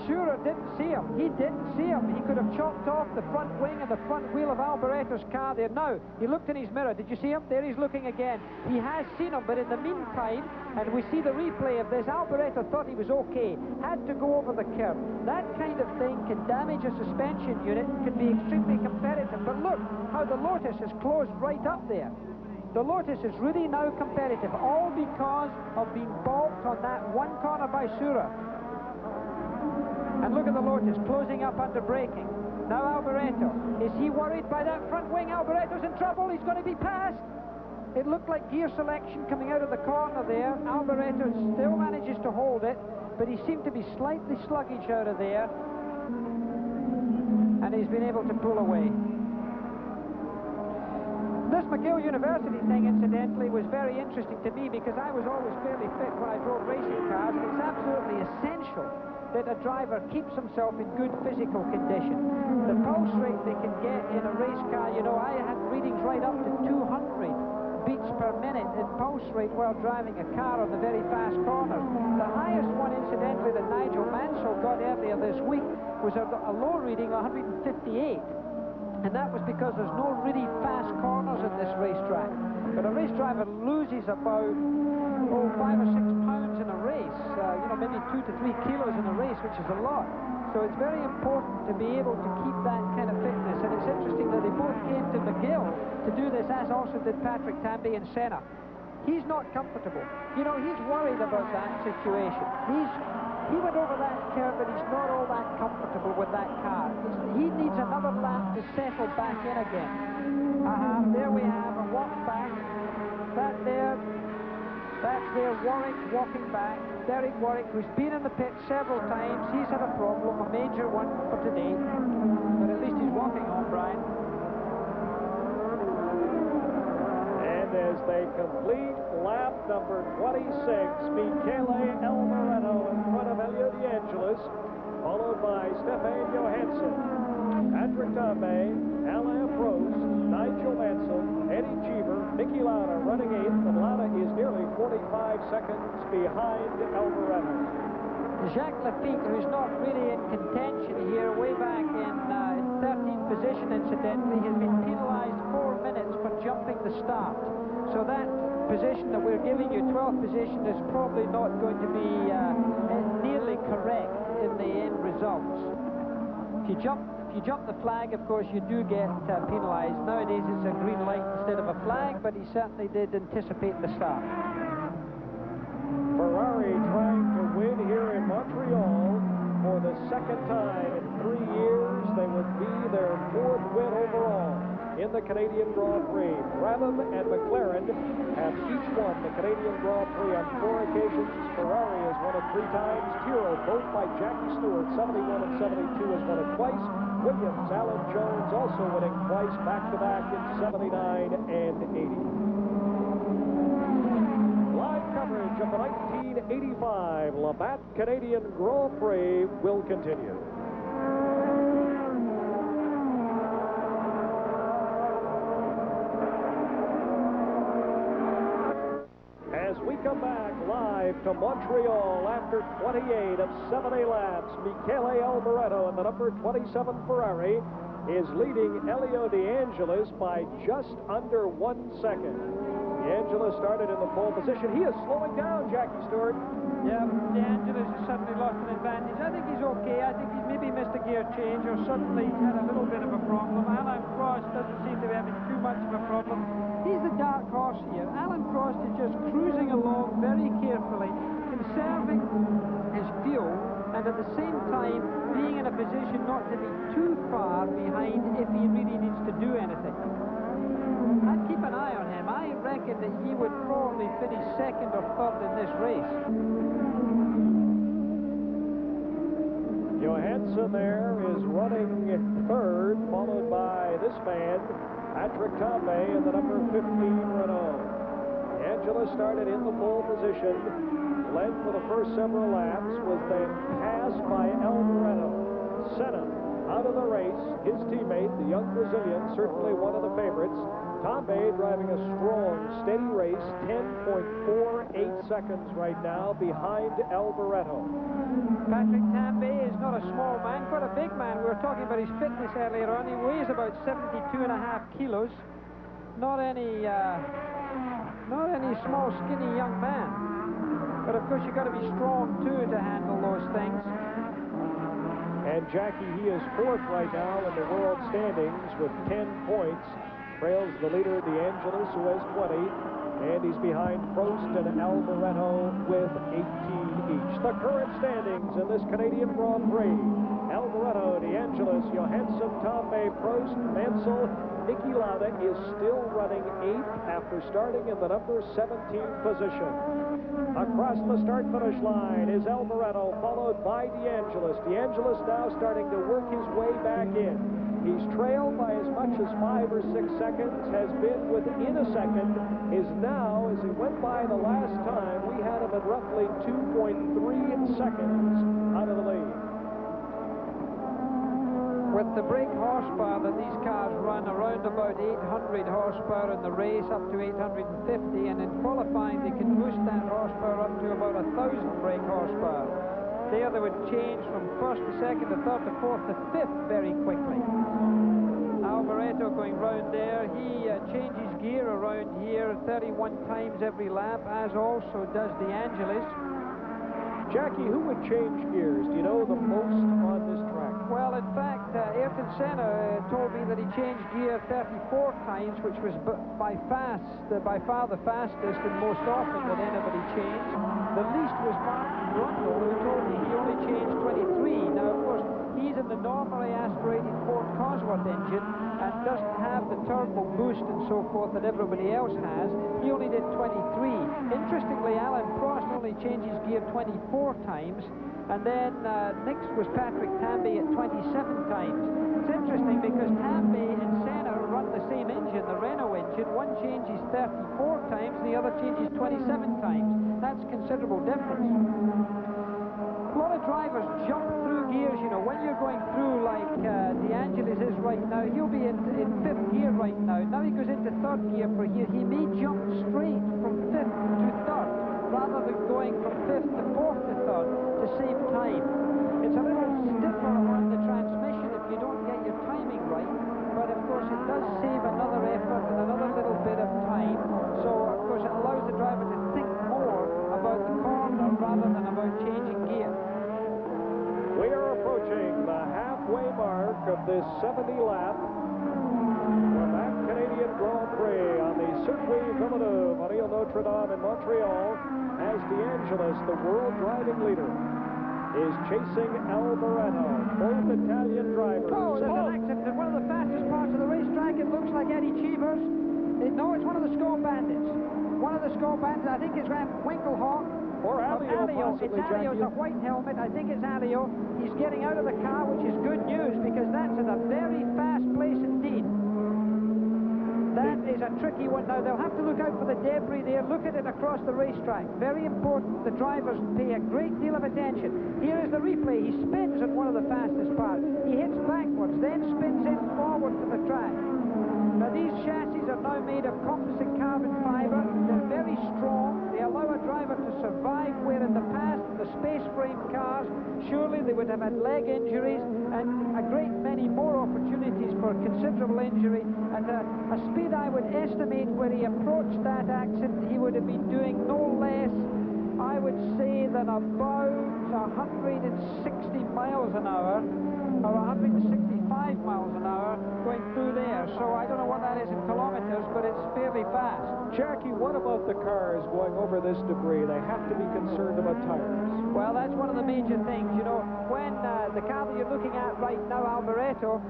Surer didn't see him. He didn't see him. He could have chopped off the front wing and the front wheel of Alboreto's car there. Now, he looked in his mirror. Did you see him? There he's looking again. He has seen him, but in the meantime, and we see the replay of this, Alboreto thought he was okay, had to go over the curb. That kind of thing can damage a suspension unit and can be extremely competitive. But look how the Lotus has closed right up there. The Lotus is really now competitive, all because of being balked on that one corner by Surer. And look at the Lotus closing up under braking. Now Alboreto, is he worried by that front wing? Alboreto's in trouble, he's going to be passed. It looked like gear selection coming out of the corner there. Alboreto still manages to hold it, but he seemed to be slightly sluggish out of there. And he's been able to pull away. This McGill University thing, incidentally, was very interesting to me because I was always fairly fit when I drove racing cars. It's absolutely essential that a driver keeps himself in good physical condition. The pulse rate they can get in a race car, you know, I had readings right up to 200 beats per minute in pulse rate while driving a car on the very fast corners. The highest one, incidentally, that Nigel Mansell got earlier this week was a low reading, 158. And that was because there's no really fast corners in this racetrack. But a race driver loses about 5 or 6 pounds in a race, you know, maybe 2 to 3 kilos in a race, which is a lot. So it's very important to be able to keep that kind of fitness. And it's interesting that they both came to McGill to do this, as also did Patrick Tambay and Senna. He's not comfortable. You know, he's worried about that situation. He went over that curve, but he's not all that comfortable with that car. He needs another lap to settle back in again. There we have a walk back. That's there Warwick walking back. Derek Warwick, who's been in the pit several times. He's had a problem, a major one for today. But at least he's walking on, Brian. And as they complete lap number 26, Michele Alboreto in front of Helio De Angelis, followed by Stefan Johansson, Patrick Tambay, Alain Prost, Nigel Mansell, Eddie Cheever, Niki Lauda running 8th, and Lauda is nearly 45 seconds behind Alboreto. Jacques Lafitte, who's not really in contention here, way back in 13th position, incidentally, has been penalized 4 minutes for jumping the start. So that position that we're giving you, 12th position, is probably not going to be nearly correct in the end results. If you jump the flag, of course, you do get penalized. Nowadays it's a green light instead of a flag, but he certainly did anticipate the start. Ferrari trying to win here in Montreal for the second time in 3 years. They would be their 4th win overall in the Canadian Grand Prix. Brabham and McLaren have each won the Canadian Grand Prix on 4 occasions. Ferrari has won it 3 times. Tyrrell, both by Jackie Stewart, 71 and 72, has won it twice. Williams, Alan Jones also winning twice back-to-back in 79 and 80. Live coverage of the 1985 Labatt Canadian Grand Prix will continue. As we come back live to Montreal after 28 of 70 laps, Michele Alboreto in the number 27 Ferrari is leading Elio De Angelis by just under 1 second. De Angelis started in the pole position. He is slowing down, Jackie Stewart. Yeah, De Angelis has suddenly lost an advantage. I think he's okay. I think he's maybe missed a gear change or suddenly had a little bit of a problem. Alan Prost doesn't seem to be having too much of a problem. He's the dark horse here. Alan Prost is just cruising along very carefully, conserving his fuel, and at the same time being in a position not to be too far behind if he really needs to do anything. I'd keep an eye on him. I reckon that he would probably finish second or third in this race. Johansson there is running third, followed by this man, Patrick Tambay in the number 15 Renault. De Angelis started in the pole position, led for the first several laps, was then passed by Alboreto. Senna out of the race, his teammate, the young Brazilian, certainly one of the favorites. Tambay driving a strong, steady race, 10.48 seconds right now behind Alboreto. Patrick Tambay is not a small man, quite a big man. We were talking about his fitness earlier on. He weighs about 72.5 kilos. Not any small, skinny young man. But of course, you've got to be strong too to handle those things. And Jackie, he is fourth right now in the world standings with 10 points. Trails the leader, De Angelis, who has 20. And he's behind Prost and Alboreto with 18 each. The current standings in this Canadian Grand Prix: Alboreto, De Angelis, Johansson, Tambay, Prost, Mansell. Niki Lauda is still running 8th after starting in the number 17 position. Across the start-finish line is Alboreto, followed by De Angelis. De Angelis now starting to work his way back in. He's trailed by as much as 5 or 6 seconds, has been within a second, is now, as he went by the last time, we had him at roughly 2.3 seconds out of the lead. With the brake horsepower that these cars run, around about 800 horsepower in the race, up to 850, and in qualifying they can boost that horsepower up to about 1,000 brake horsepower. There they would change from first to second to third to fourth to fifth very quickly. Alboreto going round there, he changes gear around here 31 times every lap, as also does De Angelis. Jackie, who would change gears? Do you know the most on this track? Well, in fact, Ayrton Senna told me that he changed gear 34 times, which was by far the fastest and most often that anybody changed. The least was Martin Brundle, who told me he only changed 23. Now, of course, he's in the normally aspirated Ford Cosworth engine and doesn't have the turbo boost and so forth that everybody else has. He only did 23. Interestingly, Alan Prost only changes gear 24 times, and then next was Patrick Tambay at 27 times. It's interesting because Tambay and Senna run the same engine, the Renault engine. One changes 34 times, and the other changes 27 times. That's considerable difference. A lot of drivers jump through gears, you know, when you're going through like De Angelis is right now. He'll be in fifth gear right now. Now he goes into third gear for here. He may jump straight from fifth to third rather than going from fifth to fourth to third to save time. It's a little stiffer on the transmission if you don't get your timing right, but of course it does save another effort and another little bit of time. So of course it allows the driver to think more about the corner rather than about changing gear. We are approaching the halfway mark of this 70-lap Labatt Canadian Grand Prix on the Circuit Villeneuve on Ile Notre Dame in Montreal, as De Angelis, the world driving leader, is chasing Alboreto. Both Italian drivers. Oh, there's an accident in one of the fastest parts of the racetrack. It looks like Eddie Cheevers. No, it's one of the Skull Bandits. One of the Skull Bandits, I think it's ran Winkelhock. Or Alio, possibly, It's Alio. It's a white helmet. I think it's Alio. He's getting out of the car, which is good news, because that's at a very fast place indeed. That is a tricky one. Now, they'll have to look out for the debris there. Look at it across the racetrack. Very important. The drivers pay a great deal of attention. Here is the replay. He spins on one of the fastest parts. He hits backwards, then spins in forward to the track. Now, these chassis are now made of composite carbon fiber. They're very strong. They allow a driver to survive where in the past, the space frame cars, surely they would have had leg injuries and a great many more opportunities for considerable injury. At a speed I would estimate where he approached that accident, he would have been doing no less, I would say, than about 160 miles an hour or 165 miles an hour going through there. So I don't know what that is in kilometers, but it's fairly fast. Jackie, what about the cars going over this debris? They have to be concerned about tires. Well, that's one of the major things. You know, when the car that you're looking at right now, Alboreto,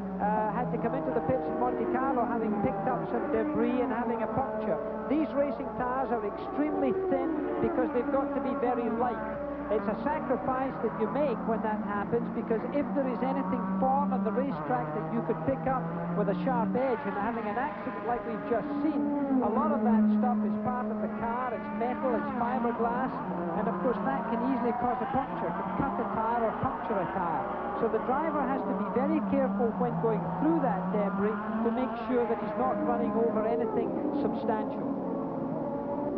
had to come into the pits in Monte Carlo having picked up some debris and having a puncture. These racing tires are extremely thin because they've got to be very light. It's a sacrifice that you make when that happens, because if there is anything foreign on the racetrack that you could pick up with a sharp edge, and having an accident like we've just seen, a lot of that stuff is part of the car. It's metal, it's fiberglass, and of course that can easily cause a puncture, can cut a tire or puncture a tire. So the driver has to be very careful when going through that debris to make sure that he's not running over anything substantial.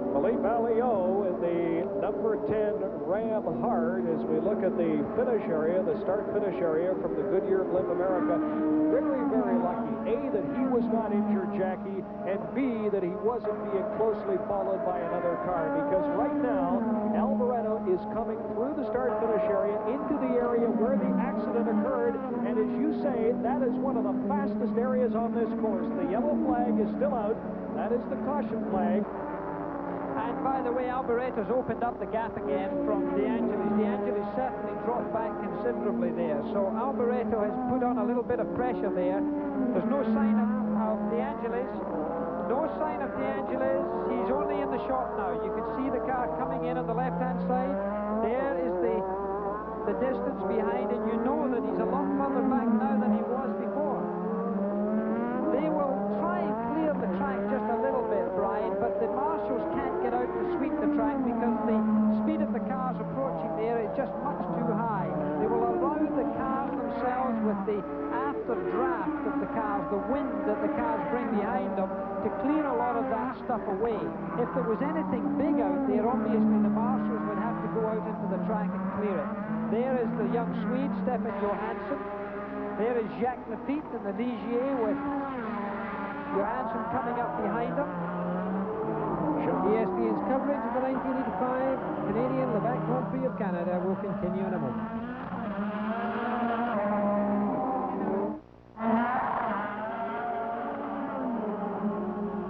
Philippe Alliot in the number 10 Ram Hard as we look at the finish area, the start-finish area from the Goodyear Blimp America. Very, very lucky, A, that he was not injured, Jackie, and B, that he wasn't being closely followed by another car, because right now, Alboreto is coming through the start-finish area into the area where the accident occurred, and as you say, that is one of the fastest areas on this course. The yellow flag is still out. That is the caution flag. And by the way, Alboreto's opened up the gap again from De Angelis. De Angelis certainly dropped back considerably there. So Alboreto has put on a little bit of pressure there. There's no sign of De Angelis. No sign of De Angelis. He's only in the shot now. You can see the car coming in on the left-hand side. There is the distance behind, and you know that he's a lot further back now than he was before. They will try and clear the track just a little bit, Brian, but the marshals can't get out to sweep the track because the speed of the cars approaching there is just much too high. They will allow the cars themselves, with the after draft of the cars, the wind that the cars bring behind them, to clear a lot of that stuff away. If there was anything big out there, obviously the marshals would have to go out into the track and clear it. There is the young Swede, Stefan Johansson. There is Jacques Lafitte in the Ligier with Johansson coming up behind him. ESPN's coverage of the 1985 Canadian Labatt Grand Prix of Canada will continue in a moment.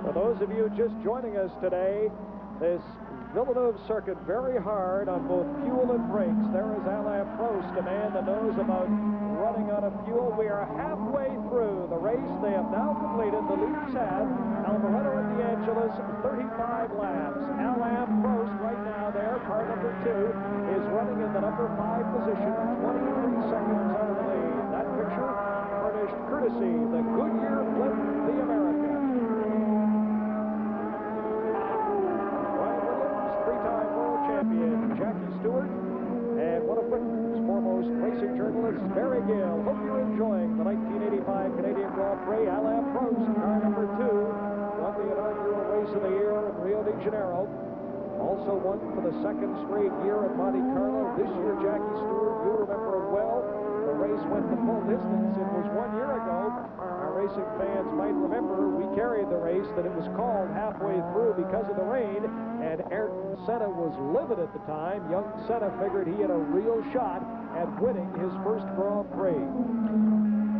For those of you just joining us today, this Villeneuve circuit very hard on both fuel and brakes. There is Alain Prost, a man that knows about running out of fuel. We are halfway through the race. They have now completed, the leaders have, Alboreto and De Angelis, 35 laps. Alain Prost right now there, car number 2, is running in the number 5 position, 23 seconds out of the lead. That picture furnished courtesy the Goodyear Blimp, the America. Jackie Stewart, and one of Britain's foremost racing journalists, Barry Gill. Hope you're enjoying the 1985 Canadian Grand Prix. Alain Prost, car number 2, won the inaugural race of the year in Rio de Janeiro. Also won for the second straight year at Monte Carlo. This year, Jackie Stewart, you remember it well. The race went the full distance. It was 1 year ago. Our racing fans might remember we carried the race, that it was called halfway through because of the rain, and Ayrton Senna was livid at the time. Young Senna figured he had a real shot at winning his first Grand Prix.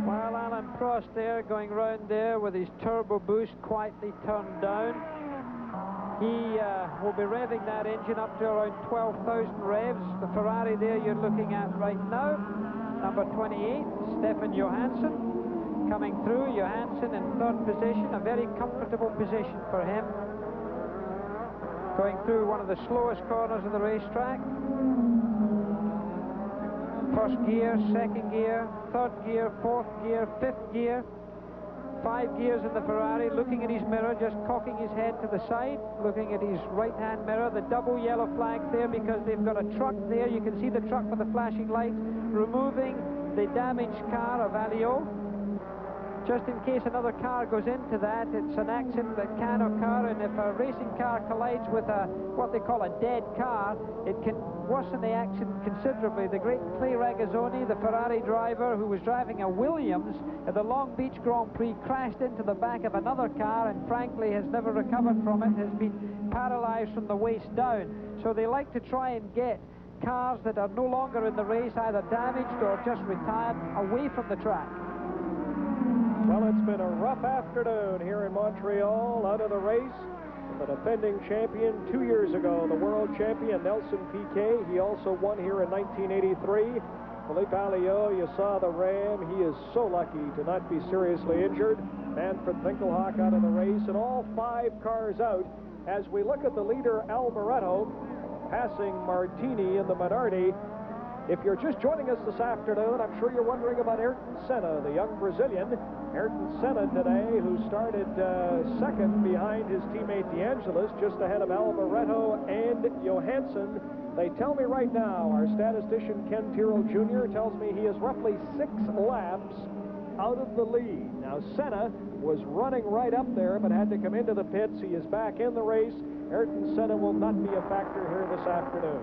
While Alain Prost there going round there with his turbo boost quietly turned down, he will be revving that engine up to around 12,000 revs. The Ferrari there you're looking at right now, number 28, Stefan Johansson, coming through. Johansson in 3rd position, a very comfortable position for him. Going through one of the slowest corners of the racetrack. First gear, second gear, third gear, fourth gear, fifth gear. 5 gears in the Ferrari, looking at his mirror, just cocking his head to the side, looking at his right-hand mirror. The double yellow flags there because they've got a truck there. You can see the truck with the flashing lights, removing the damaged car of Alliot. Just in case another car goes into that, it's an accident that can occur, and if a racing car collides with what they call a dead car, it can worsen the accident considerably. The great Clay Regazzoni, the Ferrari driver who was driving a Williams at the Long Beach Grand Prix, crashed into the back of another car and frankly has never recovered from it, has been paralyzed from the waist down. So they like to try and get cars that are no longer in the race, either damaged or just retired, away from the track. Well, it's been a rough afternoon here in Montreal. Out of the race, the defending champion 2 years ago, the world champion Nelson Piquet. He also won here in 1983. Philippe Alliot, you saw the Ram. He is so lucky to not be seriously injured. Manfred Winkelhock out of the race, and all 5 cars out as we look at the leader, Alboreto, passing Martini in the Minardi. If you're just joining us this afternoon, I'm sure you're wondering about Ayrton Senna, the young Brazilian. Ayrton Senna today, who started second behind his teammate DeAngelis, just ahead of Alboreto and Johansson. They tell me right now, our statistician Ken Tyrrell Jr. tells me he is roughly 6 laps out of the lead. Now, Senna was running right up there, but had to come into the pits. He is back in the race. Ayrton Senna will not be a factor here this afternoon.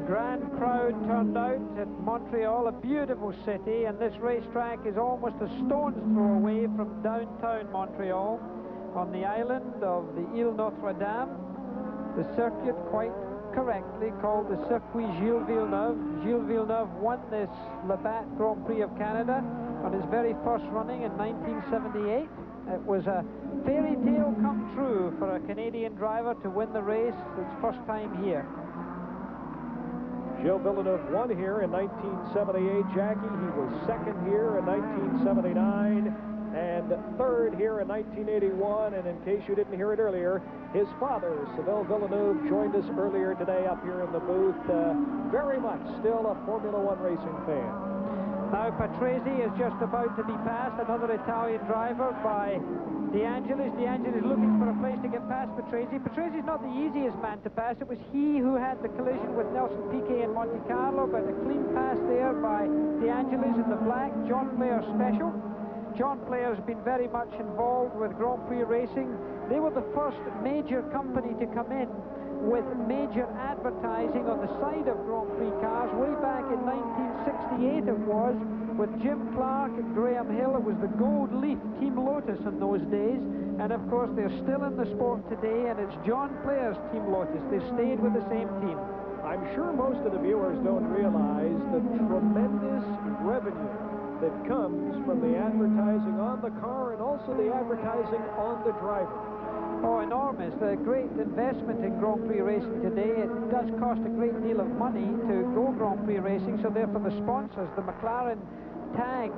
Grand crowd turned out at Montreal, a beautiful city, and this racetrack is almost a stone's throw away from downtown Montreal on the island of the Ile Notre-Dame. The circuit, quite correctly called the Circuit Gilles Villeneuve. Gilles Villeneuve won this Labatt Grand Prix of Canada on his very first running in 1978. It was a fairy tale come true for a Canadian driver to win the race its first time here. Gilles Villeneuve won here in 1978, Jackie. He was second here in 1979 and third here in 1981. And in case you didn't hear it earlier, his father, Sylvain Villeneuve, joined us earlier today up here in the booth. Very much still a Formula One racing fan. Now Patrese is just about to be passed, another Italian driver, by DeAngelis. DeAngelis looking for a place to get past Patrese. Patrese is not the easiest man to pass. It was he who had the collision with Nelson Piquet in Monte Carlo, but a clean pass there by DeAngelis in the black. John Player special. John Player has been very much involved with Grand Prix racing. They were the first major company to come in with major advertising on the side of Grand Prix cars way back in 1968 it was, with Jim Clark and Graham Hill. It was the Gold Leaf Team Lotus in those days, and of course they're still in the sport today, and it's John Player's Team Lotus. They've stayed with the same team. I'm sure most of the viewers don't realize the tremendous revenue that comes from the advertising on the car and also the advertising on the driver. Oh, enormous. The great investment in Grand Prix racing today. It does cost a great deal of money to go Grand Prix racing, so therefore the sponsors, the McLaren tag,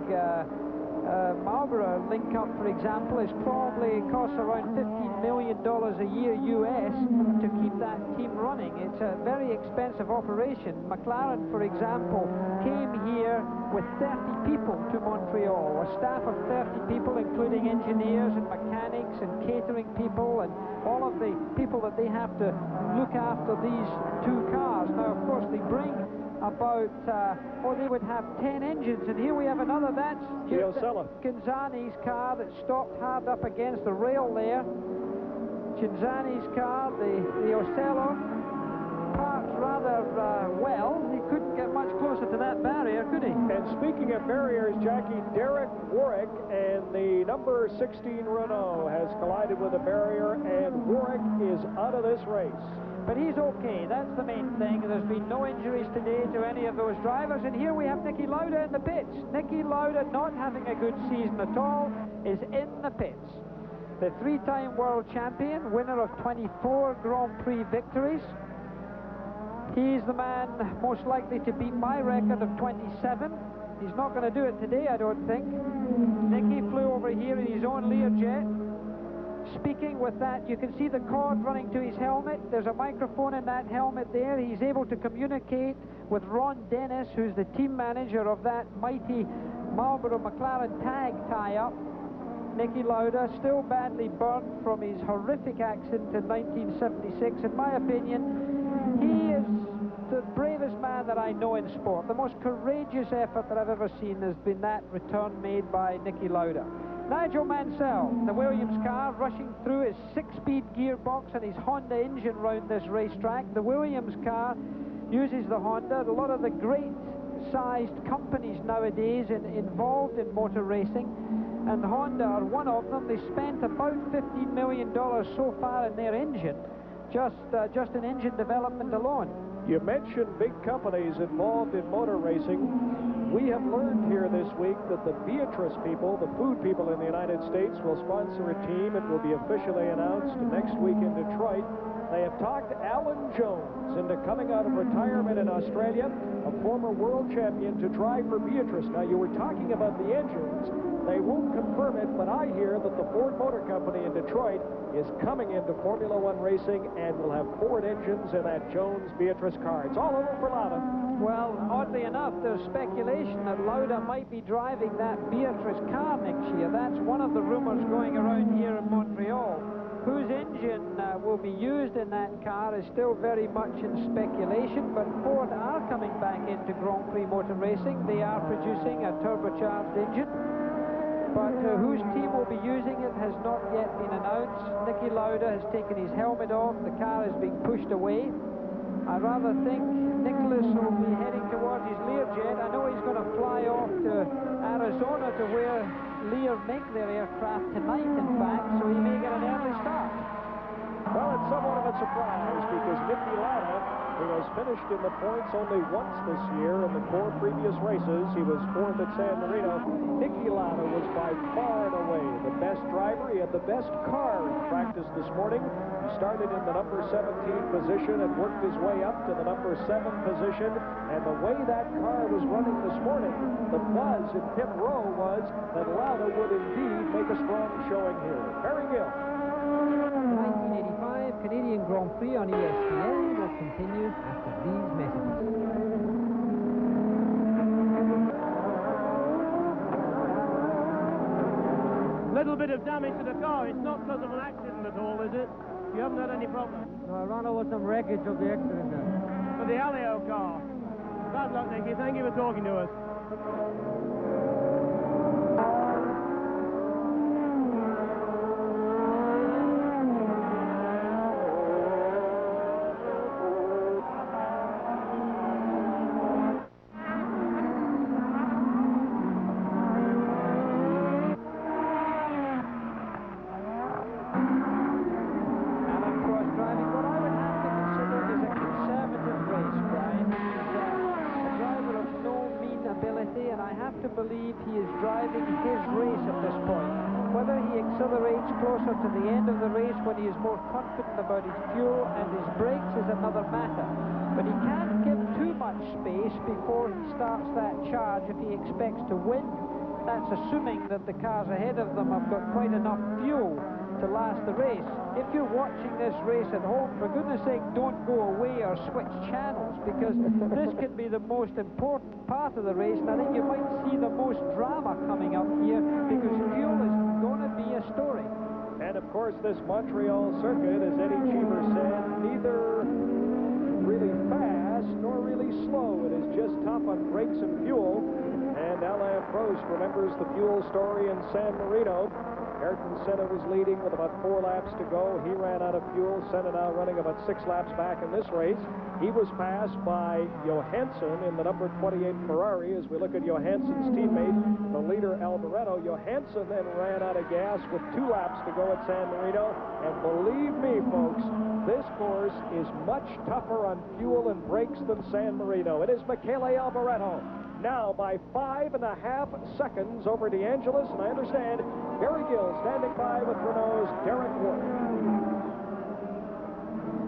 Marlboro link-up, for example, is probably costs around $15 million a year US to keep that team running. It's a very expensive operation. McLaren, for example, came here with 30 people to Montreal, a staff of 30 people, including engineers and mechanics and catering people and all of the people that they have to look after these 2 cars. Now, of course, they bring about, they would have 10 engines, and here we have another. That's Cinzani's car that stopped hard up against the rail there. Cinzani's car, the Ocello, parked rather well. He couldn't get much closer to that barrier, could he? And speaking of barriers, Jackie, Derek Warwick and the number 16 Renault has collided with a barrier, and Warwick is out of this race. But he's okay, that's the main thing. There's been no injuries today to any of those drivers. And here we have Niki Lauda in the pits. Niki Lauda, not having a good season at all, is in the pits. The 3-time world champion, winner of 24 Grand Prix victories. He's the man most likely to beat my record of 27. He's not going to do it today, I don't think. Niki flew over here in his own Learjet. speaking with that. You can see the cord running to his helmet. There's a microphone in that helmet there. He's able to communicate with Ron Dennis, who's the team manager of that mighty Marlboro McLaren tag tie-up. Niki Lauda, still badly burned from his horrific accident in 1976. In my opinion, he is the bravest man that I know in sport. The most courageous effort that I've ever seen has been that return made by Niki Lauda. Nigel Mansell, the Williams car, rushing through his 6-speed gearbox and his Honda engine round this racetrack. The Williams car uses the Honda. A lot of the great-sized companies nowadays involved in motor racing, and Honda are one of them. They spent about $15 million so far in their engine, just in engine development alone. You mentioned big companies involved in motor racing. We have learned here this week that the Beatrice people, the food people in the United States, will sponsor a team. It will be officially announced next week in Detroit. They have talked Alan Jones into coming out of retirement in Australia, a former world champion, to drive for Beatrice. Now, you were talking about the engines. They won't confirm it, but I hear that the Ford Motor Company in Detroit is coming into Formula One racing and will have Ford engines in that Jones-Beatrice car. It's all over for Lauda. Well, oddly enough, there's speculation that Lauda might be driving that Beatrice car next year. That's one of the rumors going around here in Montreal. Whose engine will be used in that car is still very much in speculation, but Ford are coming back into Grand Prix motor racing. They are producing a turbocharged engine, but whose team will be using it has not yet been announced. Niki Lauda has taken his helmet off. The car is being pushed away. I rather think Nicholas will be heading towards his Learjet. I know he's going to fly off to Arizona to where Lear make their aircraft tonight, in fact, so he may get an early start. Well, it's somewhat of a surprise because Niki Lauda, who has finished in the points only once this year in the 4 previous races, he was 4th at San Marino. Niki Lauda was by far and away the best driver. He had the best car in practice this morning. He started in the number 17 position and worked his way up to the number 7 position. And the way that car was running this morning, the buzz in pit row was that Lauda would indeed make a strong showing here. Barry Gill. The 1985 Canadian Grand Prix on ESPN will continue after these messages. Little bit of damage to the car. It's not because of an accident at all, is it? You haven't had any problems? No, I ran over some wreckage of the accident there. For the Alio car. Bad luck, Niki. Thank you for talking to us. Closer to the end of the race when he is more confident about his fuel and his brakes is another matter. But he can't give too much space before he starts that charge if he expects to win. That's assuming that the cars ahead of them have got quite enough fuel to last the race. If you're watching this race at home, for goodness sake, don't go away or switch channels, because this can be the most important part of the race, and I think you might see the most drama coming up here, because fuel is going to be a story. And of course, this Montreal circuit, as Eddie Cheever said, neither really fast nor really slow. It is just tough on brakes and fuel. And Alain Prost remembers the fuel story in San Marino. Ayrton Senna was leading with about 4 laps to go. He ran out of fuel. Senna now running about 6 laps back in this race. He was passed by Johansson in the number 28 Ferrari. As we look at Johansson's teammate, the leader Alboreto, Johansson then ran out of gas with 2 laps to go at San Marino. And believe me, folks, this course is much tougher on fuel and brakes than San Marino. It is Michele Alboreto now by 5.5 seconds over DeAngelis, and I understand Barry Gill standing by with Renault's Derek Warwick.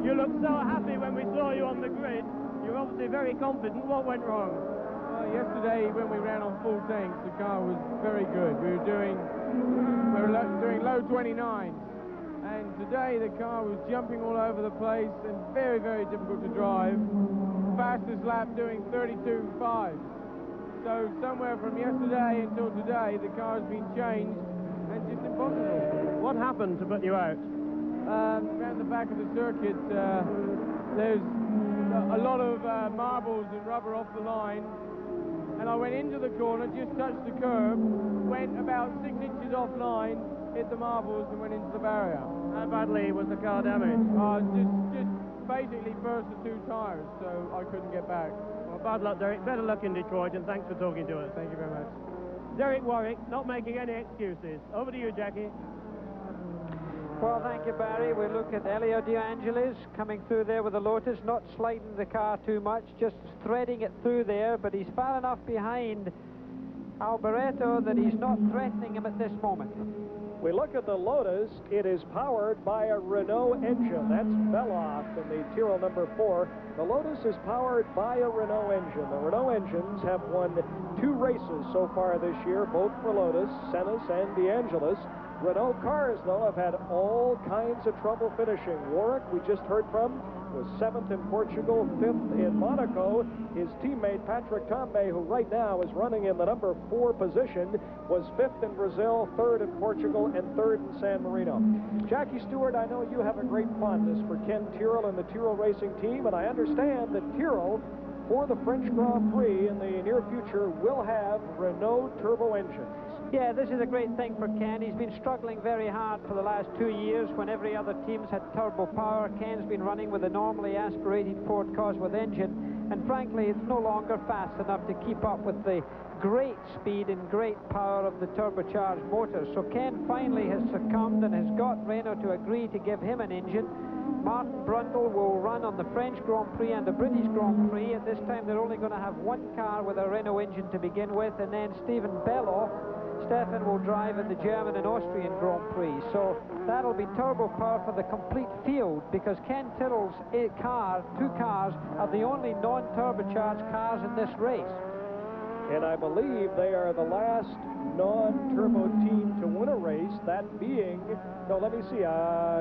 You looked so happy when we saw you on the grid. You're obviously very confident. What went wrong? Well, yesterday when we ran on full tanks, the car was very good. We were doing low 29s, And today the car was jumping all over the place and very, very difficult to drive. Fastest lap doing 32.5. So somewhere from yesterday until today, the car has been changed and just impossible. What happened to put you out? Around the back of the circuit, there's a lot of marbles and rubber off the line, and I went into the corner, just touched the curb, went about 6 inches offline, hit the marbles and went into the barrier. How badly was the car damaged? Just basically burst the 2 tires, so I couldn't get back. Well, bad luck, Derek. Better luck in Detroit, and thanks for talking to us. Thank you very much. Derek Warwick, not making any excuses. Over to you, Jackie. Well, thank you, Barry. We look at Elio De Angelis coming through there with the Lotus, not sliding the car too much, just threading it through there, but he's far enough behind Alboreto that he's not threatening him at this moment. We look at the Lotus. It is powered by a Renault engine. That's Beloff in the Tyrrell number 4. The Lotus is powered by a Renault engine. The Renault engines have won 2 races so far this year, both for Lotus, Sennis and De Angelis. Renault cars, though, have had all kinds of trouble finishing. Warwick, we just heard from, was 7th in Portugal, 5th in Monaco. His teammate, Patrick Tambay, who right now is running in the number 4 position, was 5th in Brazil, 3rd in Portugal, and 3rd in San Marino. Jackie Stewart, I know you have a great fondness for Ken Tyrrell and the Tyrrell Racing team, and I understand that Tyrrell, for the French Grand Prix in the near future, will have Renault turbo engines. Yeah, this is a great thing for Ken. He's been struggling very hard for the last 2 years when every other team's had turbo power. Ken's been running with a normally aspirated Ford Cosworth engine, and frankly, it's no longer fast enough to keep up with the great speed and great power of the turbocharged motors. So Ken finally has succumbed and has got Renault to agree to give him an engine. Martin Brundle will run on the French Grand Prix and the British Grand Prix. At this time, they're only going to have 1 car with a Renault engine to begin with, and then Stephen Stefan will drive in the German and Austrian Grand Prix. So that'll be turbo power for the complete field, because Ken Tyrrell's 2 cars are the only non-turbocharged cars in this race. And I believe they are the last non-turbo team to win a race, that being, no, let me see,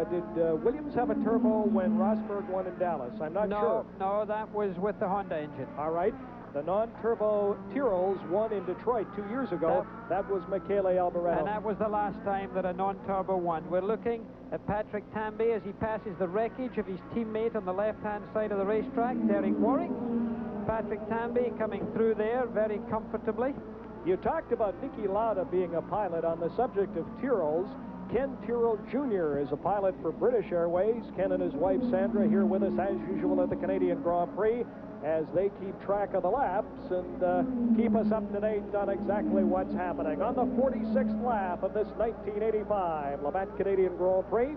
did Williams have a turbo when Rosberg won in Dallas? I'm not sure. No, that was with the Honda engine. All right. The non-turbo Tyrrells won in Detroit 2 years ago. That was Michele Alboreto. And that was the last time that a non-turbo won. We're looking at Patrick Tambay as he passes the wreckage of his teammate on the left-hand side of the racetrack, Derek Warwick. Patrick Tambay coming through there very comfortably. You talked about Niki Lauda being a pilot. On the subject of Tyrrells, Ken Tyrrell Jr. is a pilot for British Airways. Ken and his wife Sandra here with us as usual at the Canadian Grand Prix as they keep track of the laps and keep us up to date on exactly what's happening. On the 46th lap of this 1985 Labatt Canadian Grand Prix,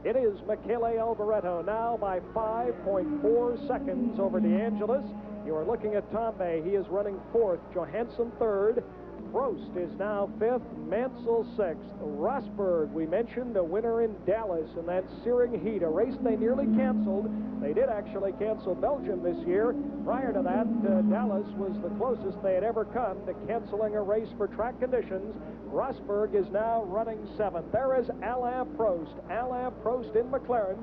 it is Michele Alboreto now by 5.4 seconds over De Angelis. You are looking at Tambay. He is running 4th. Johansson 3rd. Prost is now 5th. Mansell 6th. Rosberg, we mentioned, a winner in Dallas in that searing heat, a race they nearly canceled. They did actually cancel Belgium this year. Prior to that, Dallas was the closest they had ever come to canceling a race for track conditions. Rosberg is now running 7th. There is Alain Prost. Alain Prost in McLaren,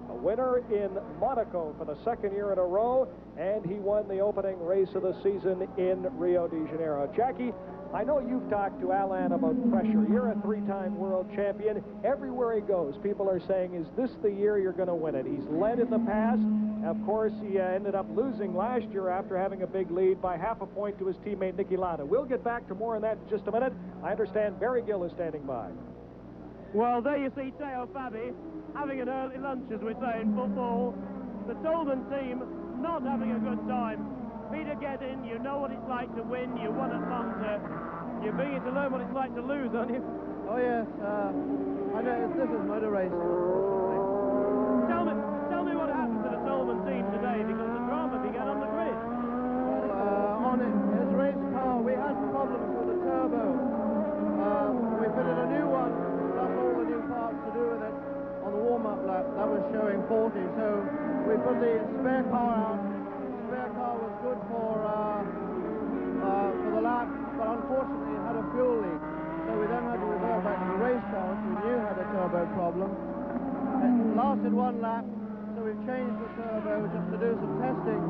a winner in Monaco for the 2nd year in a row, and he won the opening race of the season in Rio de Janeiro. Jackie, I know you've talked to Alain about pressure. You're a 3-time world champion. Everywhere he goes, people are saying, is this the year you're going to win it? He's led in the past. Of course, he ended up losing last year after having a big lead by half a point to his teammate Niki Lauda. We'll get back to more on that in just a minute. I understand Barry Gill is standing by. Well, there you see Teo Fabi having an early lunch, as we say in football. The Tolman team not having a good time. Peter Geddin, you know what it's like to win. You won at Monza. You're beginning to learn what it's like to lose, aren't you? Oh, yes. I know this is motor racing. Tell me what happened to the Tolman team today, because the drama began on the grid. Well, on his race car, we had problems with the turbo. We fitted a new one, plus all the new parts to do with it. On the warm-up lap, that was showing 40, so we put the spare car out. The spare car was good for the lap, but unfortunately it had a fuel leak. So we then had to revert back to the race car, which we knew had a turbo problem. lasted one lap, so we've changed the turbo just to do some testing,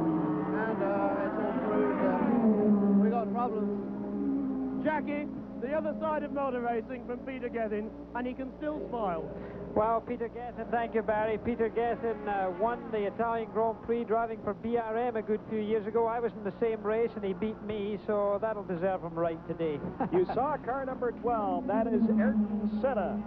and it's all proved that we got problems. Jackie, the other side of motor racing from Peter Gethin, and he can still smile. Well, Peter Gethin, thank you, Barry. Peter Gethin won the Italian Grand Prix driving for BRM a good few years ago. I was in the same race and he beat me, so that'll deserve him right today. You saw car number 12. That is Ayrton Senna,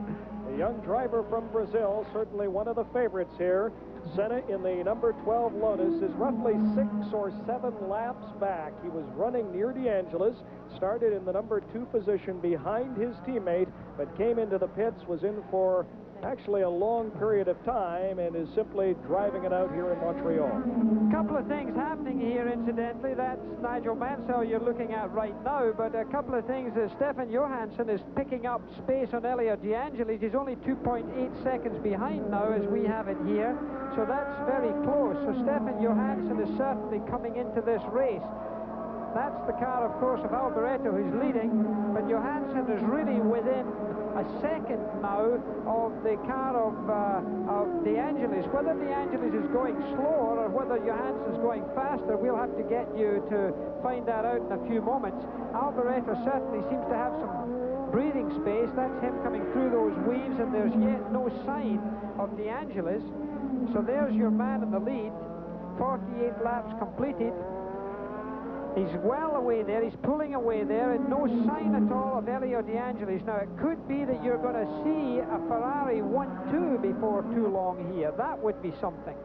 a young driver from Brazil, certainly one of the favorites here. Senna in the number 12 Lotus is roughly 6 or 7 laps back. He was running near DeAngelis, started in the number 2 position behind his teammate, but came into the pits, was in for actually a long period of time, and is simply driving it out here in Montreal. A couple of things happening here, incidentally. That's Nigel Mansell you're looking at right now, but a couple of things. Stefan Johansson is picking up space on Elio De Angelis. He's only 2.8 seconds behind now as we have it here, so that's very close. So Stefan Johansson is certainly coming into this race. That's the car, of course, of Alboreto who's leading, but Johansson is really within a second now of the car of De Angelis. Whether De Angelis is going slower or whether Johansson's going faster, we'll have to get you to find that out in a few moments. Alboreto certainly seems to have some breathing space. That's him coming through those waves, and there's yet no sign of De Angelis. So there's your man in the lead. 48 laps completed. He's well away there, he's pulling away there, and no sign at all of Elio De Angelis. Now, it could be that you're going to see a Ferrari 1-2 before too long here. That would be something.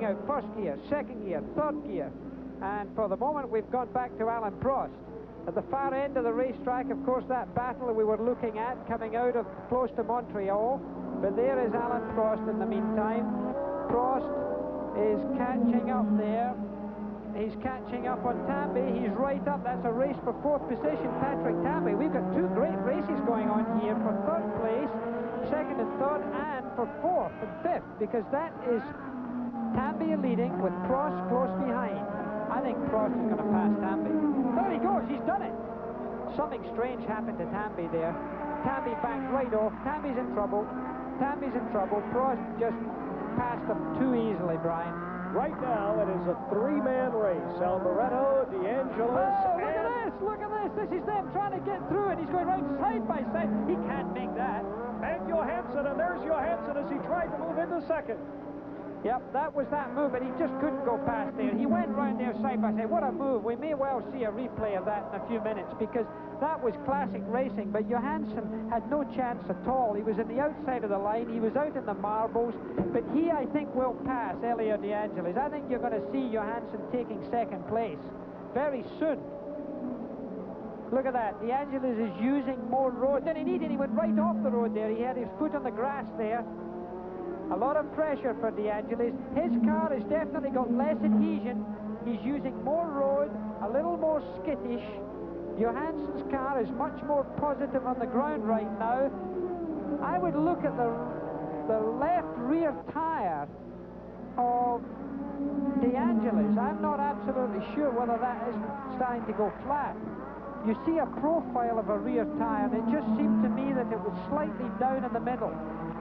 Out first gear, second gear, third gear, and for the moment we've gone back to Alain Prost. At the far end of the racetrack, of course, that battle we were looking at coming out of close to Montreal, but there is Alain Prost in the meantime. Prost is catching up there. He's catching up on Tamby. He's right up. That's a race for 4th position, Patrick Tamby. We've got 2 great races going on here for 3rd place, 2nd and 3rd, and for 4th and 5th, because that is Tamby leading with Prost close behind. I think Prost is going to pass Tamby. There he goes, he's done it. Something strange happened to Tamby there. Tamby backed right off. Tamby's in trouble. Tammy's in trouble. Prost just passed him too easily, Brian. Right now, it is a 3-man race. Alboreto, De Angelis, oh, look at this! Look at this! This is them trying to get through, and he's going right side by side. He can't make that. And Johansson, and there's Johansson as he tried to move into second. Yep, that was that move, but he just couldn't go past there. He went round there side by side. What a move. We may well see a replay of that in a few minutes, because that was classic racing, but Johansson had no chance at all. He was in the outside of the line. He was out in the marbles, but he, I think, will pass Elio De Angelis. I think you're going to see Johansson taking 2nd place very soon. Look at that. De Angelis is using more road than he needed. He went right off the road there. He had his foot on the grass there. A lot of pressure for De Angelis. His car has definitely got less adhesion. He's using more road, a little more skittish. Johansson's car is much more positive on the ground right now. I would look at the left rear tire of De Angelis. I'm not absolutely sure whether that is starting to go flat. You see a profile of a rear tire, and it just seemed to me that it was slightly down in the middle.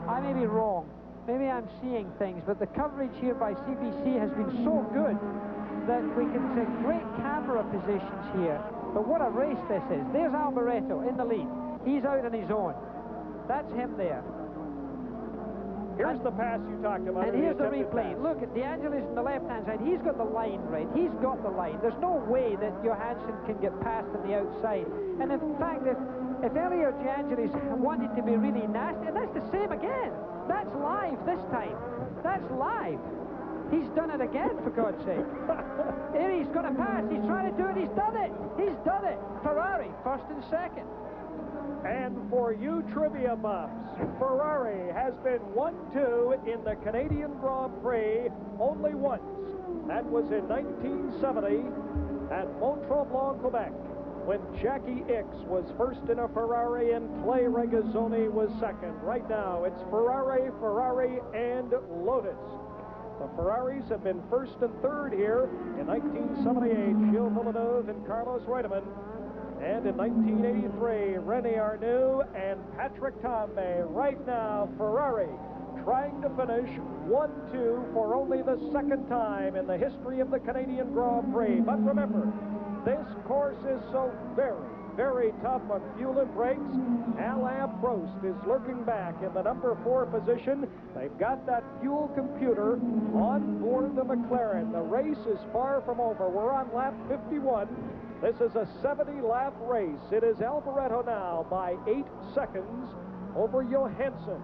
I may be wrong. Maybe I'm seeing things, but the coverage here by CBC has been so good that we can take great camera positions here. But what a race this is. There's Alboreto in the lead. He's out on his own. That's him there. Here's the pass you talked about. And here's the replay. Look at De Angelis on the left-hand side. He's got the line right. He's got the line. There's no way that Johansson can get past on the outside. And in fact, if Elio De Angelis wanted to be really nasty, and that's the same again. That's live this time. That's live. He's done it again, for God's sake. Here he's going to pass. He's trying to do it. He's done it. He's done it. Ferrari, 1st and 2nd. And for you trivia buffs, Ferrari has been 1-2 in the Canadian Grand Prix only once. That was in 1970 at Mont-Tremblant, Quebec, when Jackie Ickx was first in a Ferrari and Clay Regazzoni was second. Right now, it's Ferrari, and Lotus. The Ferraris have been first and third here in 1978, Gilles Villeneuve and Carlos Reutemann. And in 1983, René Arnoux and Patrick Tambay. Right now, Ferrari trying to finish 1-2 for only the second time in the history of the Canadian Grand Prix. But remember, this course is so very tough on fuel and brakes. Alain Prost is lurking back in the number 4 position. They've got that fuel computer on board the McLaren. The race is far from over. We're on lap 51. This is a 70-lap race. It is Alboreto now by 8 seconds over Johansson.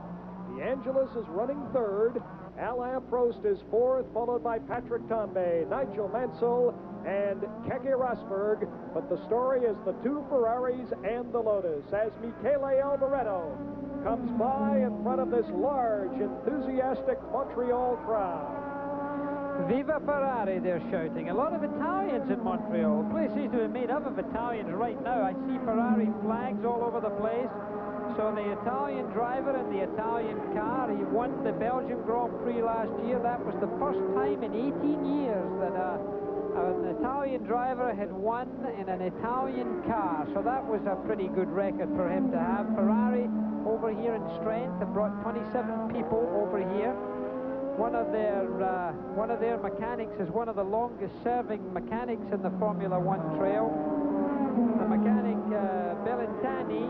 De Angelis is running third. Alain Prost is fourth, followed by Patrick Tambay, Nigel Mansell, and Keke Rosberg. But the story is the 2 Ferraris and the Lotus as Michele Alboreto comes by in front of this large, enthusiastic Montreal crowd. Viva Ferrari, they're shouting. A lot of Italians in Montreal. The place seems to be made up of Italians right now. I see Ferrari flags all over the place. So the Italian driver in the Italian car, he won the Belgian Grand Prix last year. That was the first time in 18 years that an Italian driver had won in an Italian car. So that was a pretty good record for him to have. Ferrari over here in strength have brought 27 people over here. One of their mechanics is one of the longest-serving mechanics in the Formula One trail. The mechanic Bellintani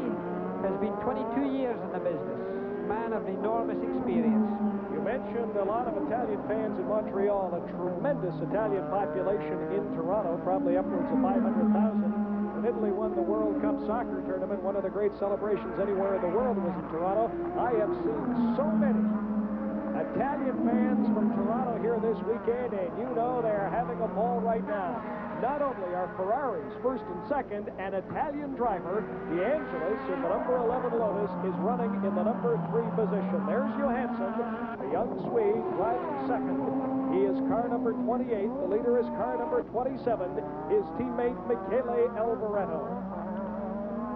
has been 22 years in the business. Man of enormous experience. You mentioned a lot of Italian fans in Montreal, a tremendous Italian population in Toronto, probably upwards of 500,000. When Italy won the World Cup soccer tournament, one of the great celebrations anywhere in the world was in Toronto. I have seen so many Italian fans from Toronto here this weekend, and you know they're having a ball right now. Not only are Ferraris first and second, an Italian driver, De Angelis, in the number 11 Lotus, is running in the number 3 position. There's Johansson, a young Swede, driving second. He is car number 28. The leader is car number 27, his teammate Michele Alboreto.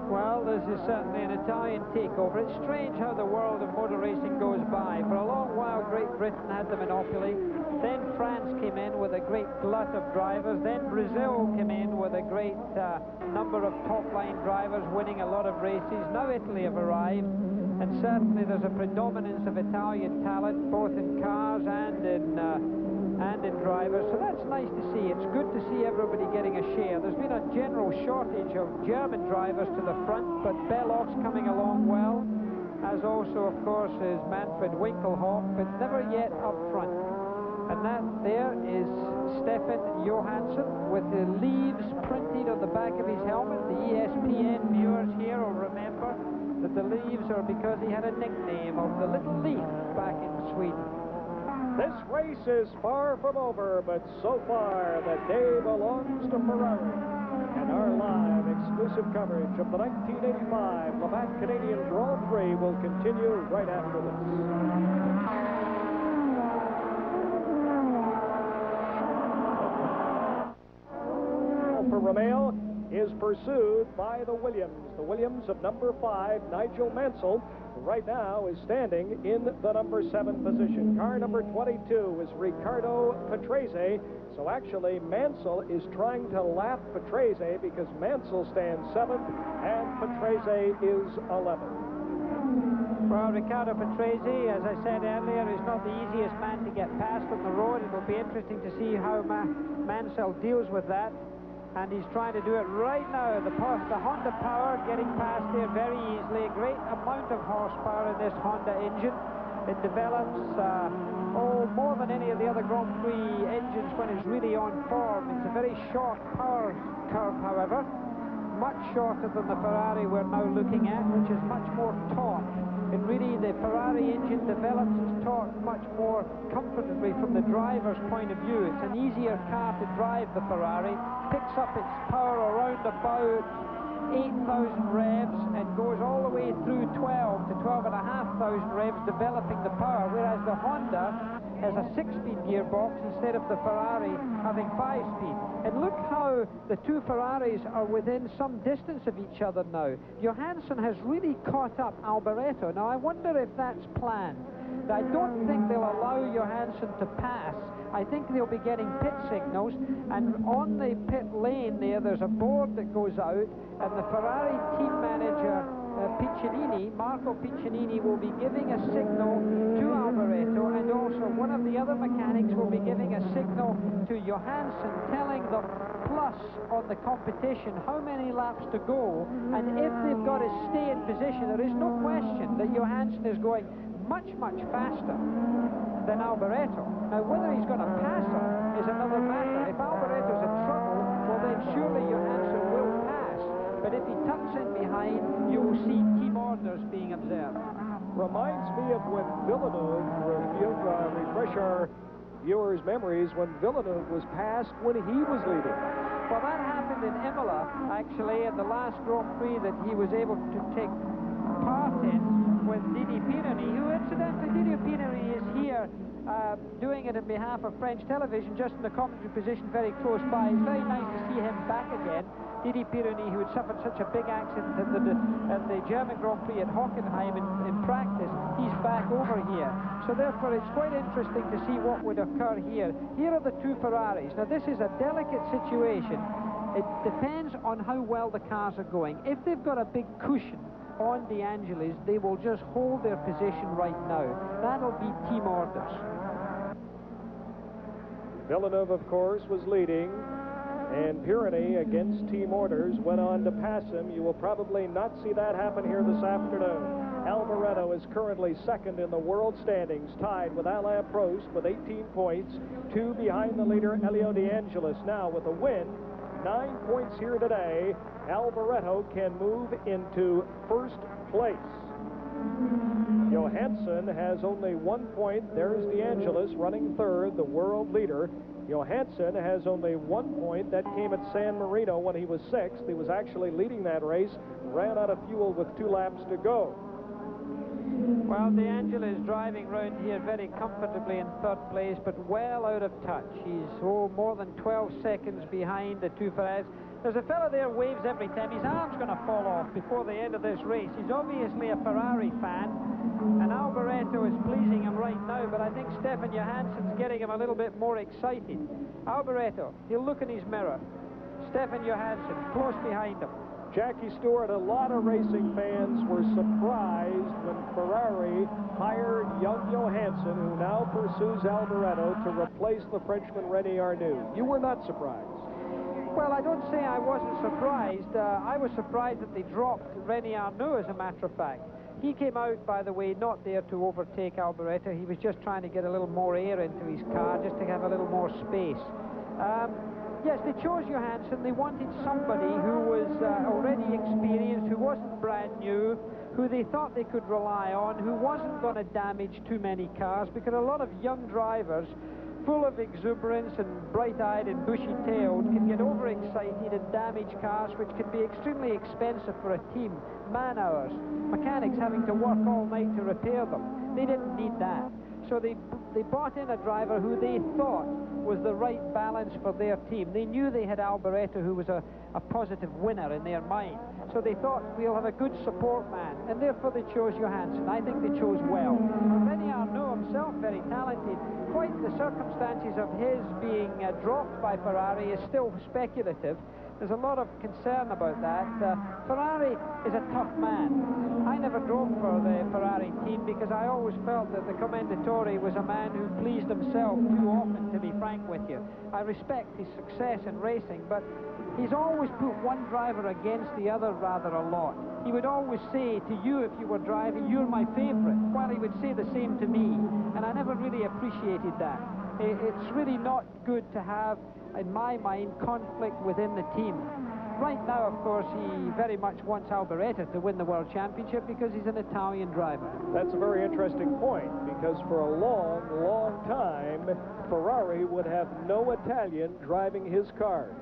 Well, this is certainly an Italian takeover. It's strange how the world of motor racing goes by. For a long while, Great Britain had the monopoly. Then France came in with a great glut of drivers. Then Brazil came in with a great number of top-line drivers winning a lot of races. Now Italy have arrived. And certainly there's a predominance of Italian talent, both in cars and in drivers. So that's nice to see. It's good to see everybody getting a share. There's been a general shortage of German drivers to the front, but Bellow's coming along well, as also, of course, is Manfred Winkelhoff, but never yet up front. And that there is Stefan Johansson with the leaves printed on the back of his helmet. The ESPN viewers here will remember that the leaves are because he had a nickname of the Little Leaf back in Sweden. This race is far from over, but so far the day belongs to Ferrari. And our live exclusive coverage of the 1985 Le Mans Canadian Grand Prix will continue right after this. For Romeo is pursued by the Williams. The Williams of number 5, Nigel Mansell, right now is standing in the number 7 position. Car number 22 is Riccardo Patrese. So actually, Mansell is trying to lap Patrese because Mansell stands 7th and Patrese is 11th. Well, Riccardo Patrese, as I said earlier, is not the easiest man to get past on the road. It will be interesting to see how Mansell deals with that. And he's trying to do it right now. The Honda Power getting past there very easily. A great amount of horsepower in this Honda engine. It develops more than any of the other Grand Prix engines when it's really on form. It's a very short power curve, however. Much shorter than the Ferrari we're now looking at, which is much more taut. And really, the Ferrari engine develops its torque much more comfortably from the driver's point of view. It's an easier car to drive, the Ferrari. Picks up its power around about 8,000 revs and goes all the way through 12 to 12,500 revs, developing the power, whereas the Honda has a 6-speed gearbox instead of the Ferrari having 5-speed. And look how the two Ferraris are within some distance of each other now. Johansson has really caught up Alboreto. Now, I wonder if that's planned. I don't think they'll allow Johansson to pass. I think they'll be getting pit signals, and on the pit lane there's a board that goes out, and the Ferrari team manager Piccinini, Marco Piccinini, will be giving a signal to Alboreto, and also one of the other mechanics will be giving a signal to Johansson, telling them plus on the competition how many laps to go, and if they've got to stay in position, there is no question that Johansson is going much faster than Alboreto. Now, whether he's going to pass him is another matter. If Alboreto's in trouble, well then surely Johansson will pass. But if he tucks in behind, you will see team orders being observed. Reminds me of when Villeneuve, refresh our viewers' memories, when Villeneuve was passed when he was leading. Well, that happened in Imola, actually, at the last Grand Prix that he was able to take part in with Didi Pironi, who incidentally, Didi Pironi is here doing it on behalf of French television, just in the commentary position very close by. It's very nice to see him back again. Didi Pironi, who had suffered such a big accident at the German Grand Prix at Hockenheim in practice, he's back over here. So therefore it's quite interesting to see what would occur here. Here are the two Ferraris. Now this is a delicate situation. It depends on how well the cars are going. If they've got a big cushion on De Angelis, they will just hold their position right now. That'll be team orders. Villeneuve, of course, was leading, and Pironi, against team orders, went on to pass him. You will probably not see that happen here this afternoon. Alboreto is currently second in the world standings, tied with Alain Prost with 18 points, 2 behind the leader Elio De Angelis. Now, with a win, 9 points here today, Alboreto can move into first place. Johansson has only 1 point. There's De Angelis running third, the world leader. Johansson has only 1 point. That came at San Marino when he was 6th. He was actually leading that race, ran out of fuel with 2 laps to go. Well, De Angelis driving round here very comfortably in third place, but well out of touch. He's more than 12 seconds behind the two Ferraris. There's a fella there waves every time. His arm's going to fall off before the end of this race. He's obviously a Ferrari fan, and Alboreto is pleasing him right now, but I think Stefan Johansson's getting him a little bit more excited. Alboreto, he'll look in his mirror. Stefan Johansson, close behind him. Jackie Stewart, a lot of racing fans were surprised when Ferrari hired young Johansson, who now pursues Alboreto, to replace the Frenchman René Arnoux. You were not surprised. Well, I don't say I wasn't surprised. I was surprised that they dropped René Arnoux, as a matter of fact. He came out, by the way, not there to overtake Alboreto. He was just trying to get a little more air into his car, just to have a little more space. Yes, they chose Johansson. They wanted somebody who was already experienced, who wasn't brand new, who they thought they could rely on, who wasn't going to damage too many cars, because a lot of young drivers, full of exuberance and bright-eyed and bushy-tailed, can get overexcited and damage cars, which can be extremely expensive for a team. Man-hours, mechanics having to work all night to repair them. They didn't need that. So they brought in a driver who they thought was the right balance for their team. They knew they had Alboreto, who was a positive winner in their mind. So they thought, we'll have a good support man, and therefore they chose Johansson. I think they chose well. René Arnoux himself, very talented. Quite the circumstances of his being dropped by Ferrari is still speculative. There's a lot of concern about that. Ferrari is a tough man. I never drove for the Ferrari team because I always felt that the Commendatore was a man who pleased himself too often, to be frank with you. I respect his success in racing, but he's always put one driver against the other rather a lot. He would always say to you, if you were driving, you're my favorite, while he would say the same to me, and I never really appreciated that. It's really not good to have, in my mind, conflict within the team. Right now, of course, he very much wants Alboreto to win the World Championship because he's an Italian driver. That's a very interesting point, because for a long, long time, Ferrari would have no Italian driving his cars.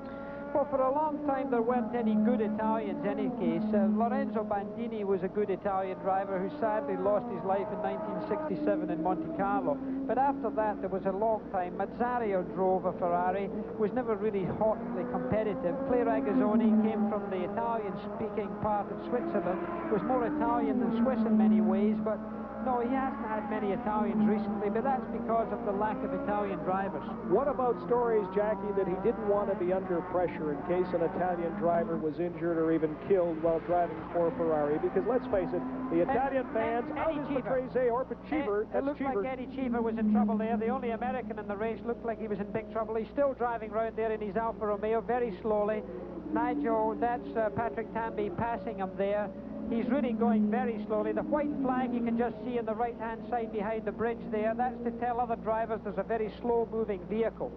Well, for a long time there weren't any good Italians in any case. Lorenzo Bandini was a good Italian driver who sadly lost his life in 1967 in Monte Carlo. But after that there was a long time. Mazzario drove a Ferrari, was never really hotly competitive. Clay Regazzoni came from the Italian-speaking part of Switzerland, was more Italian than Swiss in many ways, but no, he hasn't had many Italians recently, but that's because of the lack of Italian drivers. What about stories, Jackie, that he didn't want to be under pressure in case an Italian driver was injured or even killed while driving for Ferrari? Because let's face it, the Italian fans, out is Patrese or Cheever. It looked like Eddie Cheever was in trouble there. The only American in the race looked like he was in big trouble. He's still driving around there in his Alfa Romeo very slowly. Nigel, that's Patrick Tamby passing him there. He's really going very slowly. The white flag you can just see on the right-hand side behind the bridge there. That's to tell other drivers there's a very slow-moving vehicle.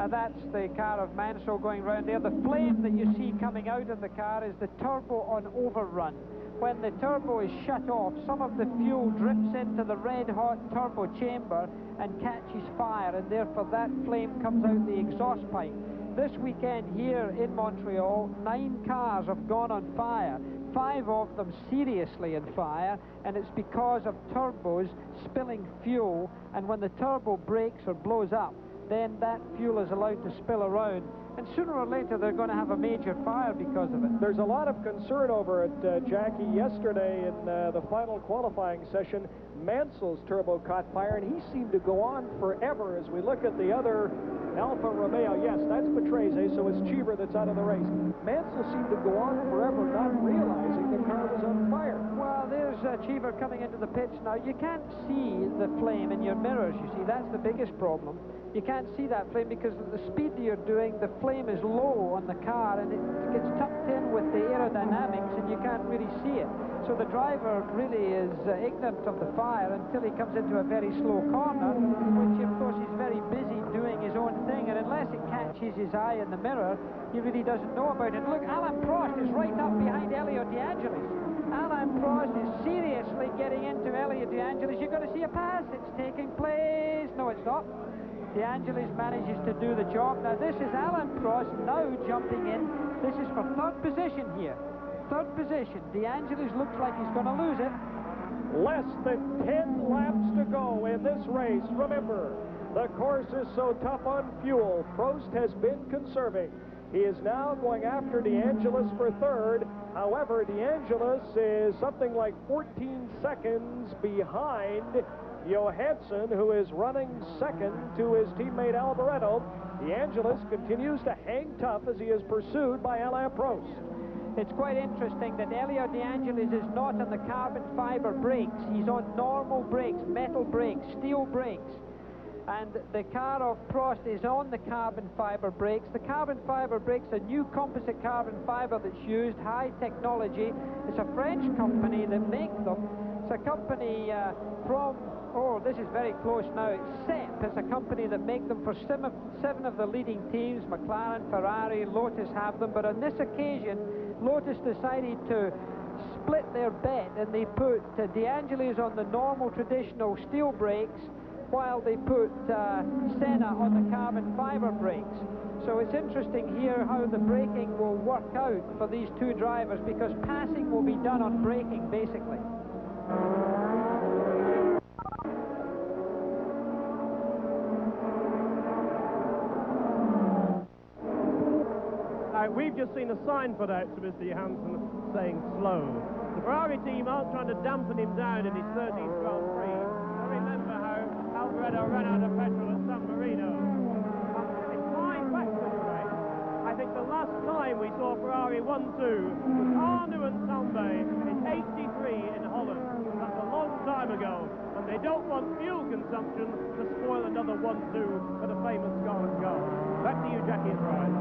That's the car of Mansell going round there. The flame that you see coming out of the car is the turbo on overrun. When the turbo is shut off, some of the fuel drips into the red-hot turbo chamber and catches fire, and therefore that flame comes out the exhaust pipe. This weekend here in Montreal, 9 cars have gone on fire. 5 of them seriously on fire, and it's because of turbos spilling fuel, and when the turbo breaks or blows up, then that fuel is allowed to spill around, and sooner or later they're going to have a major fire because of it. There's a lot of concern over it, Jackie. Yesterday in the final qualifying session, Mansell's turbo caught fire, and he seemed to go on forever. As we look at the other Alfa Romeo, yes, that's Patrese, so it's Cheever that's out of the race. Mansell seemed to go on forever, not realizing the car was on fire. Well, there's Cheever coming into the pits now. You can't see the flame in your mirrors, you see. That's the biggest problem. You can't see that flame because at the speed that you're doing, the flame is low on the car and it gets tucked in with the aerodynamics and you can't really see it. So the driver really is ignorant of the fire until he comes into a very slow corner, which of course he's very busy doing his own thing, and unless it catches his eye in the mirror, he really doesn't know about it. Look, Alain Prost is right up behind Elio De Angelis. Alain Prost is seriously getting into Elio De Angelis. You're going to see a pass. It's taking place. No, it's not. De Angelis manages to do the job. Now this is Alain Prost now jumping in. This is for 3rd position here. 3rd position. De Angelis looks like he's going to lose it. Less than 10 laps to go in this race. Remember, the course is so tough on fuel. Prost has been conserving. He is now going after De Angelis for 3rd. However, De Angelis is something like 14 seconds behind Johansson, who is running 2nd to his teammate Alboreto. De Angelis continues to hang tough as he is pursued by Alain Prost. It's quite interesting that Elio De Angelis is not on the carbon fiber brakes. He's on normal brakes, metal brakes, steel brakes. And the car of Prost is on the carbon fiber brakes. The carbon fiber brakes, a new composite carbon fiber that's used, high technology. It's a French company that make them. It's a company from, oh, this is very close now. It's CEP. It's a company that make them for 7 of the leading teams. McLaren, Ferrari, Lotus have them. But on this occasion, Lotus decided to split their bet, and they put De Angelis on the normal traditional steel brakes, while they put Senna on the carbon fiber brakes. So it's interesting here how the braking will work out for these 2 drivers, because passing will be done on braking basically. We've just seen a sign put out to Mr. Johansson saying slow. The Ferrari team aren't trying to dampen him down in his 13th Grand Prix. I remember how Alboreto ran out of petrol at San Marino. It's 5 laps this race. I think the last time we saw Ferrari 1-2 was Arnoux and Tambay in '83 in Holland. That's a long time ago, and they don't want fuel consumption to spoil another 1-2 for the famous Scarlet car. Back to you, Jackie and Brian.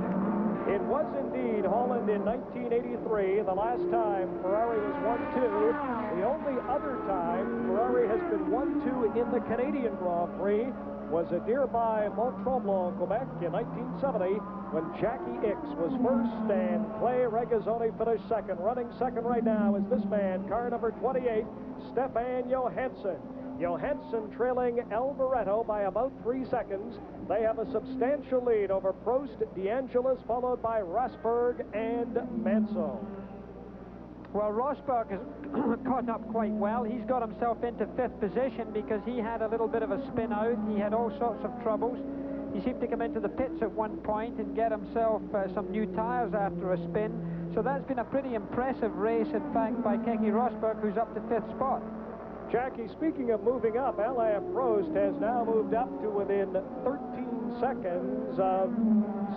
It was indeed Holland in 1983, the last time Ferrari was 1-2. The only other time Ferrari has been 1-2 in the Canadian Grand Prix was at nearby Mont-Tremblant, Quebec in 1970, when Jackie Ickx was 1st and Clay Regazzoni finished 2nd. Running 2nd right now is this man, car number 28, Stefan Johansson. Johansson trailing Alboreto by about 3 seconds. They have a substantial lead over Prost, DeAngelis, followed by Rosberg and Mansell. Well, Rosberg has caught up quite well. He's got himself into 5th position because he had a little bit of a spin out. He had all sorts of troubles. He seemed to come into the pits at one point and get himself some new tyres after a spin. So that's been a pretty impressive race, in fact, by Keke Rosberg, who's up to 5th spot. Jackie, speaking of moving up, Alain Prost has now moved up to within 13 seconds of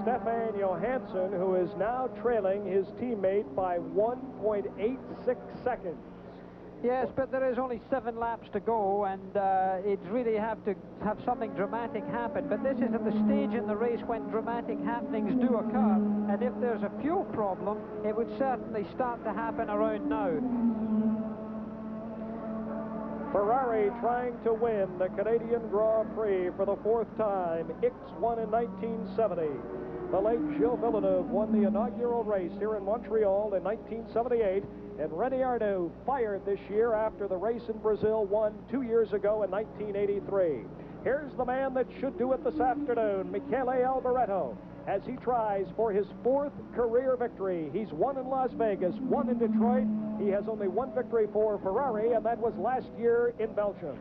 Stefan Johansson, who is now trailing his teammate by 1.86 seconds. Yes, but there is only 7 laps to go, and it's really have to have something dramatic happen. But this is at the stage in the race when dramatic happenings do occur, and if there's a fuel problem, it would certainly start to happen around now. Ferrari trying to win the Canadian Grand Prix for the 4th time. Ickx won in 1970. The late Gilles Villeneuve won the inaugural race here in Montreal in 1978. And Rene Arnoux fired this year after the race in Brazil won 2 years ago in 1983. Here's the man that should do it this afternoon, Michele Alboreto, as he tries for his 4th career victory. He's won in Las Vegas, won in Detroit. He has only 1 victory for Ferrari, and that was last year in Belgium.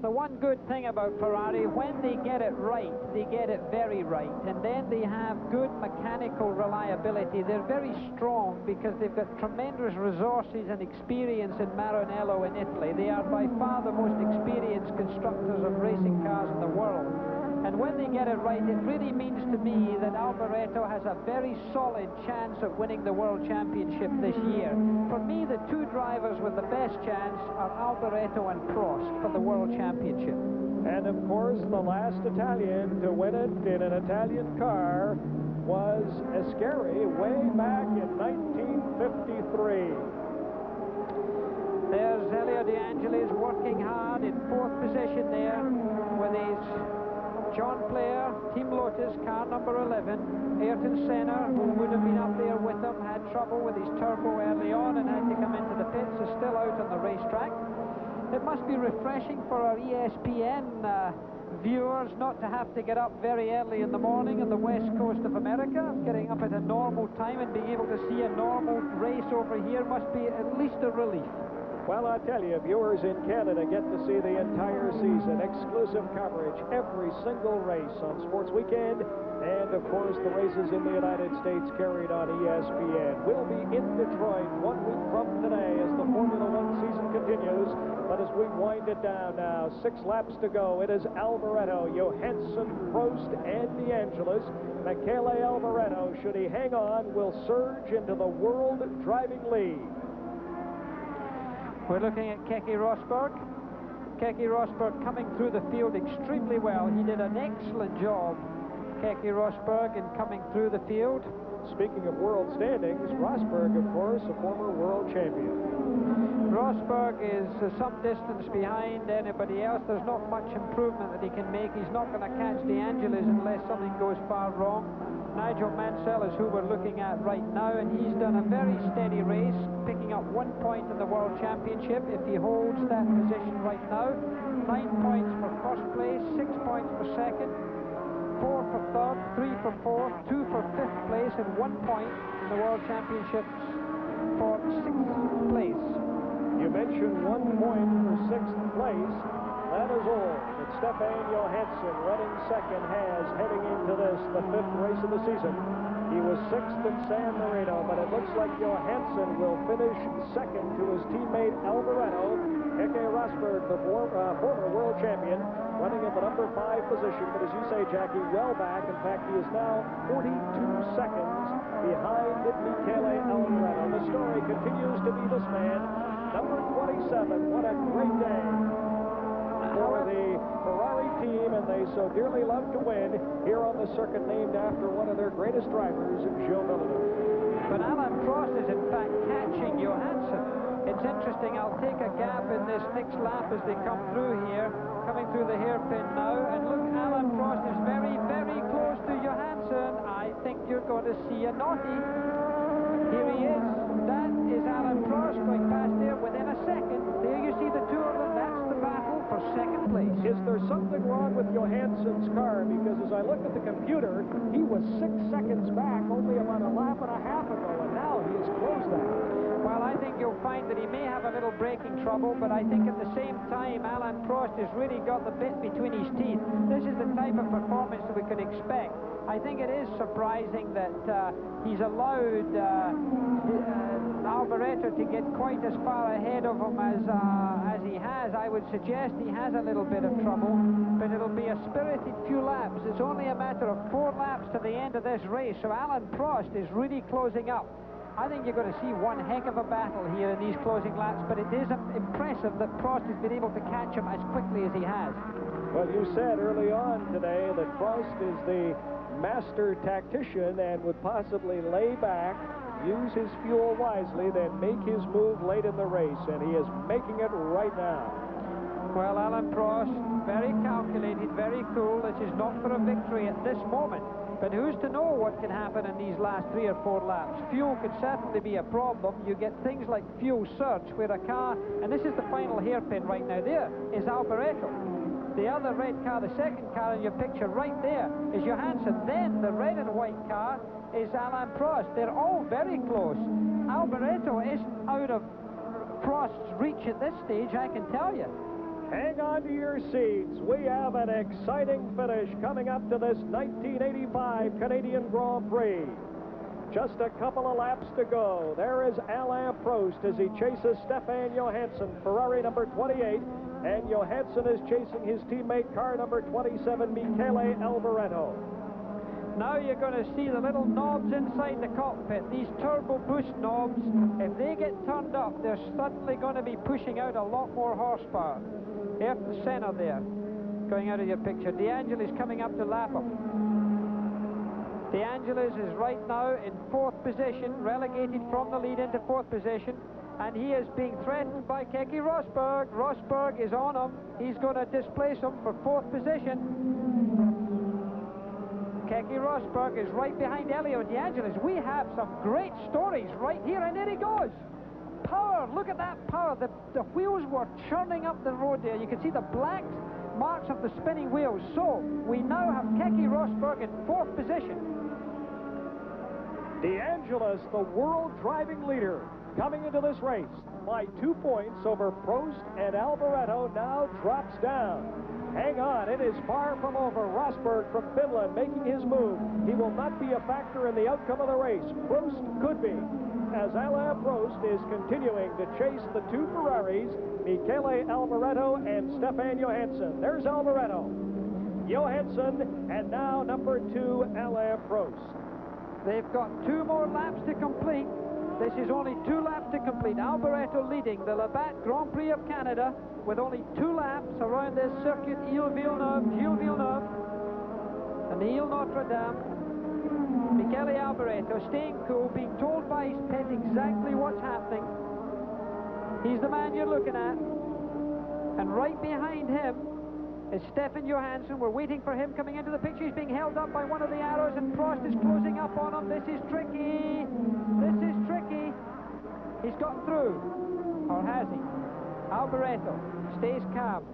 The one good thing about Ferrari, when they get it right, they get it very right, and then they have good mechanical reliability. They're very strong because they've got tremendous resources and experience in Maranello in Italy. They are by far the most experienced constructors of racing cars in the world. And when they get it right, it really means to me that Alboreto has a very solid chance of winning the World Championship this year. For me, the 2 drivers with the best chance are Alboreto and Prost for the World Championship. And of course, the last Italian to win it in an Italian car was Ascari way back in 1953. There's Elio De Angelis working hard in 4th position there with his John Player, Team Lotus, car number 11. Ayrton Senna, who would have been up there with him, had trouble with his turbo early on and had to come into the pits, is still out on the racetrack. It must be refreshing for our ESPN viewers not to have to get up very early in the morning on the west coast of America. Getting up at a normal time and being able to see a normal race over here must be at least a relief. Well, I tell you, viewers in Canada get to see the entire season, exclusive coverage, every single race on Sports Weekend, and of course the races in the United States carried on ESPN. We'll be in Detroit 1 week from today as the Formula One season continues, but as we wind it down now, 6 laps to go, it is Alboreto, Johansson, Prost, and DeAngelis. Michele Alboreto, should he hang on, will surge into the world driving lead. We're looking at Keke Rosberg. Keke Rosberg coming through the field extremely well. He did an excellent job, Keke Rosberg, in coming through the field. Speaking of world standings, Rosberg, of course, a former world champion. Rosberg is some distance behind anybody else. There's not much improvement that he can make. He's not going to catch De Angelis unless something goes far wrong. Nigel Mansell is who we're looking at right now, and he's done a very steady race, picking up 1 point in the World Championship if he holds that position right now. 9 points for 1st place, 6 points for 2nd, 4 for 3rd, 3 for 4th, 2 for 5th place, and 1 point in the World Championships for 6th place. You mentioned 1 point for 6th place. That is all that Stefan Johansson, running 2nd, has heading into this, the 5th race of the season. He was 6th in San Marino, but it looks like Johansson will finish 2nd to his teammate Alboreto. Keke Rosberg, the former world champion, running in the number 5 position, but as you say, Jackie, well back. In fact, he is now 42 seconds behind Michele Alboreto. The story continues to be this man, number 27. What a great day for the Ferrari team, and they so dearly love to win here on the circuit named after one of their greatest drivers, Gilles Villeneuve. But Alain Prost is in fact catching Johansson. It's interesting. I'll take a gap in this next lap as they come through here, coming through the hairpin now, and look, Alain Prost is very, very close to Johansson. I think you're going to see a naughty. Here he is. That is Alain Prost going past there within a second. There you see the two of them. That's the battle second place. Is there something wrong with Johansson's car? Because as I look at the computer, he was 6 seconds back only about a lap and a half ago, and now he has closed that. Well, I think you'll find that he may have a little braking trouble, but I think at the same time, Alain Prost has really got the bit between his teeth. This is the type of performance that we could expect. I think it is surprising that he's allowed Alboreto to get quite as far ahead of him as he has. I would suggest he has a little bit of trouble, but it'll be a spirited few laps. It's only a matter of 4 laps to the end of this race, so Alain Prost is really closing up. I think you're going to see one heck of a battle here in these closing laps, but it is impressive that Prost has been able to catch him as quickly as he has. Well, you said early on today that Prost is the master tactician and would possibly lay back, use his fuel wisely, then make his move late in the race, and he is making it right now. Well, Alain Prost, very calculated, very cool. This is not for a victory at this moment, but who's to know what can happen in these last 3 or 4 laps? Fuel could certainly be a problem. You get things like fuel surge where a car, and this is the final hairpin right now. There is Alboreto. The other red car, the second car in your picture right there, is Johansson. Then the red and white car is Alain Prost. They're all very close. Alboreto isn't out of Prost's reach at this stage, I can tell you. Hang on to your seats. We have an exciting finish coming up to this 1985 Canadian Grand Prix. Just a couple of laps to go. There is Alain Prost as he chases Stefan Johansson, Ferrari number 28, and Johansson is chasing his teammate, car number 27, Michele Alboreto. Now you're going to see the little knobs inside the cockpit, these turbo boost knobs. If they get turned up, they're suddenly going to be pushing out a lot more horsepower. Here's the center there, going out of your picture. De Angelis coming up to lap him. De Angelis is right now in 4th position, relegated from the lead into 4th position, and he is being threatened by Keke Rosberg. Rosberg is on him. He's going to displace him for 4th position. Keke Rosberg is right behind Elio De Angelis. We have some great stories right here, and there he goes. Power, look at that power. The wheels were churning up the road there. You can see the black marks of the spinning wheels. So we now have Keke Rosberg in 4th position. De Angelis, the world driving leader, coming into this race by 2 points over Prost, and Alboreto now drops down. Hang on, it is far from over. Rosberg from Finland making his move. He will not be a factor in the outcome of the race. Prost could be, as Alain Prost is continuing to chase the 2 Ferraris, Michele Alboreto and Stefan Johansson. There's Alboreto, Johansson, and now number 2, Alain Prost. They've got 2 more laps to complete. This is only 2 laps to complete. Alboreto leading the Labatt Grand Prix of Canada with only 2 laps around this circuit, Gilles Villeneuve, and Ile Notre Dame. Michele Alboreto staying cool, being told by his pit exactly what's happening. He's the man you're looking at. And right behind him is Stefan Johansson. We're waiting for him coming into the picture. He's being held up by one of the arrows, and Prost is closing up on him. This is tricky. This is tricky. He's got through. Or has he? Alboreto stays calm.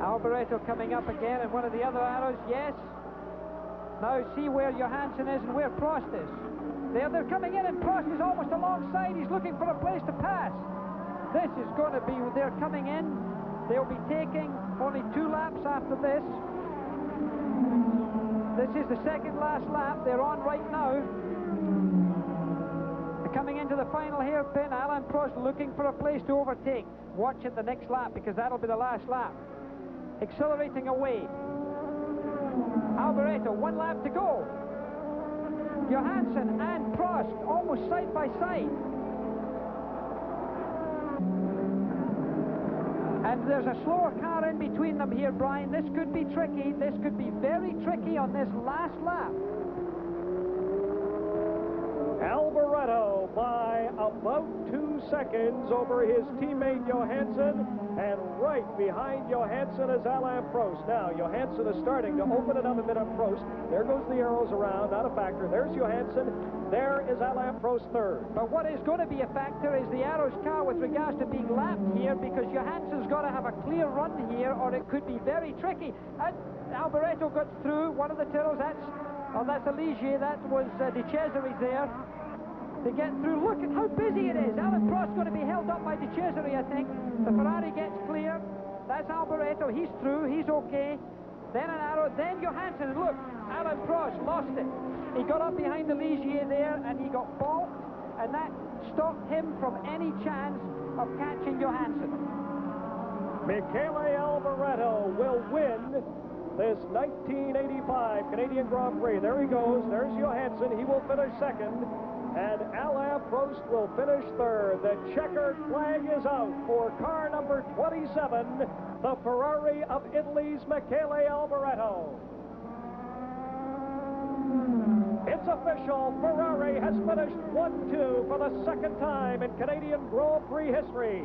Alboreto coming up again, and one of the other arrows, yes. Now see where Johansson is and where Prost is. They're coming in, and Prost is almost alongside. He's looking for a place to pass. This is going to be, they're coming in. They'll be taking only 2 laps after this. This is the second last lap they're on right now. They're coming into the final hairpin. Alain Prost looking for a place to overtake. Watch it the next lap, because that'll be the last lap. Accelerating away. Alboreto, 1 lap to go. Johansson and Prost almost side by side. And there's a slower car in between them here, Brian. This could be tricky. This could be very tricky on this last lap. Alboreto by about 2 seconds over his teammate Johansson, and right behind Johansson is Alain Prost. Now, Johansson is starting to open it up a bit on Prost. There goes the arrows around, not a factor. There's Johansson. There is Alain Prost third. But what is going to be a factor is the Arrows car with regards to being lapped here, because Johansson's got to have a clear run here, or it could be very tricky. And Alboreto got through one of the Tyrrells. That's Aligier. That was De Cesare there to get through. Look at how busy it is. Alain Prost going to be held up by De Cesare, I think. The Ferrari gets clear. That's Alboreto. He's through. He's okay. Then an arrow. Then Johansson. Look, Alain Prost lost it. He got up behind Aligier there, and he got balked, and that stopped him from any chance of catching Johansson. Michele Alboreto will win this 1985 Canadian Grand Prix. There he goes. There's Johansson. He will finish second. And Alain Prost will finish third. The checkered flag is out for car number 27, the Ferrari of Italy's Michele Alboreto. It's official. Ferrari has finished 1-2 for the second time in Canadian Grand Prix history.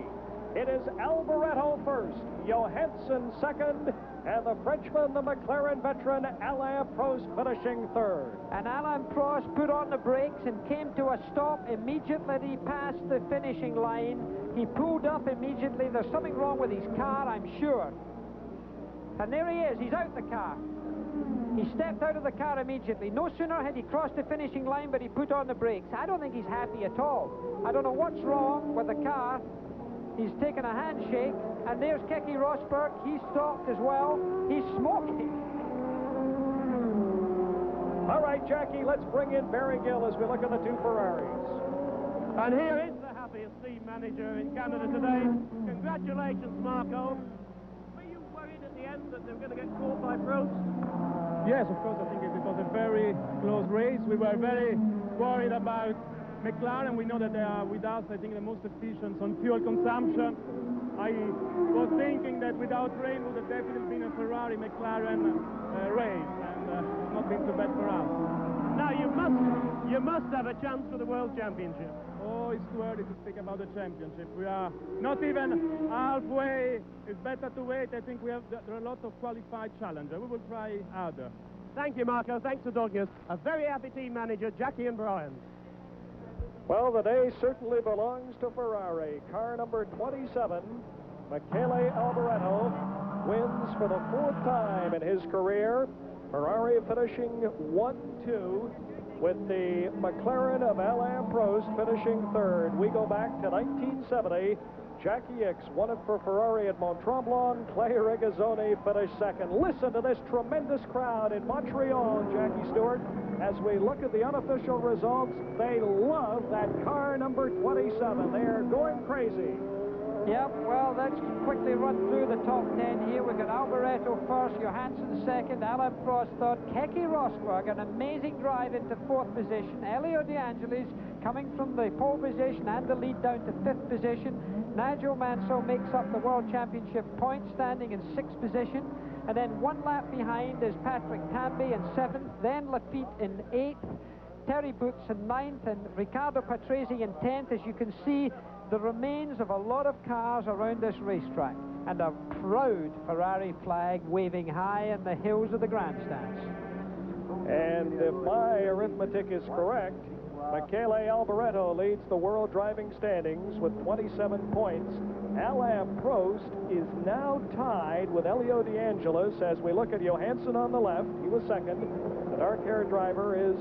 It is Alboreto first, Johansson second, and the Frenchman, the McLaren veteran, Alain Prost finishing third. And Alain Prost put on the brakes and came to a stop immediately he passed the finishing line. He pulled up immediately. There's something wrong with his car, I'm sure. And there he is. He's out the car. He stepped out of the car immediately. No sooner had he crossed the finishing line, but he put on the brakes. I don't think he's happy at all. I don't know what's wrong with the car. He's taken a handshake, and there's Keke Rosberg. He's stopped as well. He's smoking. All right, Jackie, let's bring in Barry Gill as we look at the two Ferraris. And here is the happiest team manager in Canada today. Congratulations, Marco. Were you worried at the end that they were going to get caught by Prost? Yes, of course. I think it was a very close race. We were very worried about McLaren. We know that they are, with us, I think, the most efficient on fuel consumption. I was thinking that without rain would have definitely been a Ferrari-McLaren race, and it's not been so bad for us. Now, you must have a chance for the World Championship. Oh, it's too early to speak about the championship. We are not even halfway. It's better to wait. I think there are a lot of qualified challengers. We will try harder. Thank you, Marco. Thanks for talking us. A very happy team manager, Jackie and Brian. Well, the day certainly belongs to Ferrari. Car number 27, Michele Alboreto, wins for the fourth time in his career. Ferrari finishing 1-2, with the McLaren of Alain Prost finishing third. We go back to 1970. Jackie Ickx won it for Ferrari at Mont-Tremblant. Clay Regazzoni finished second. Listen to this tremendous crowd in Montreal, Jackie Stewart. As we look at the unofficial results, they love that car number 27. They are going crazy. Yep, well, let's quickly run through the top 10 here. We've got Alboreto first, Johansson second, Alain Prost third, Keke Rosberg, an amazing drive into fourth position. Elio De Angelis coming from the pole position and the lead down to fifth position. Nigel Mansell makes up the World Championship point standing in sixth position. And then one lap behind is Patrick Tambay in seventh, then Lafitte in eighth, Terry Boots in ninth, and Riccardo Patrese in 10th. As you can see, the remains of a lot of cars around this racetrack, and a proud Ferrari flag waving high in the hills of the grandstands. And if my arithmetic is correct, Michele Alboreto leads the world driving standings with 27 points. Alain Prost is now tied with Elio De Angelis. As we look at Johansson on the left, he was second. The dark-haired driver is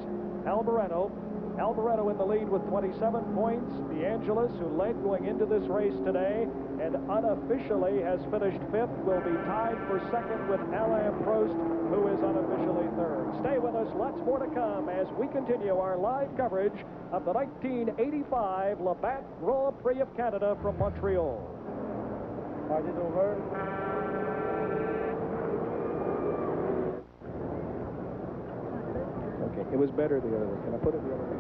Alboreto. Alboreto in the lead with 27 points. De Angelis, who led going into this race today and unofficially has finished fifth, will be tied for second with Alain Prost, who is unofficially third. Stay with us. Lots more to come as we continue our live coverage of the 1985 Labatt Grand Prix of Canada from Montreal. Start it over. Okay, it was better the other way. Can I put it the other way?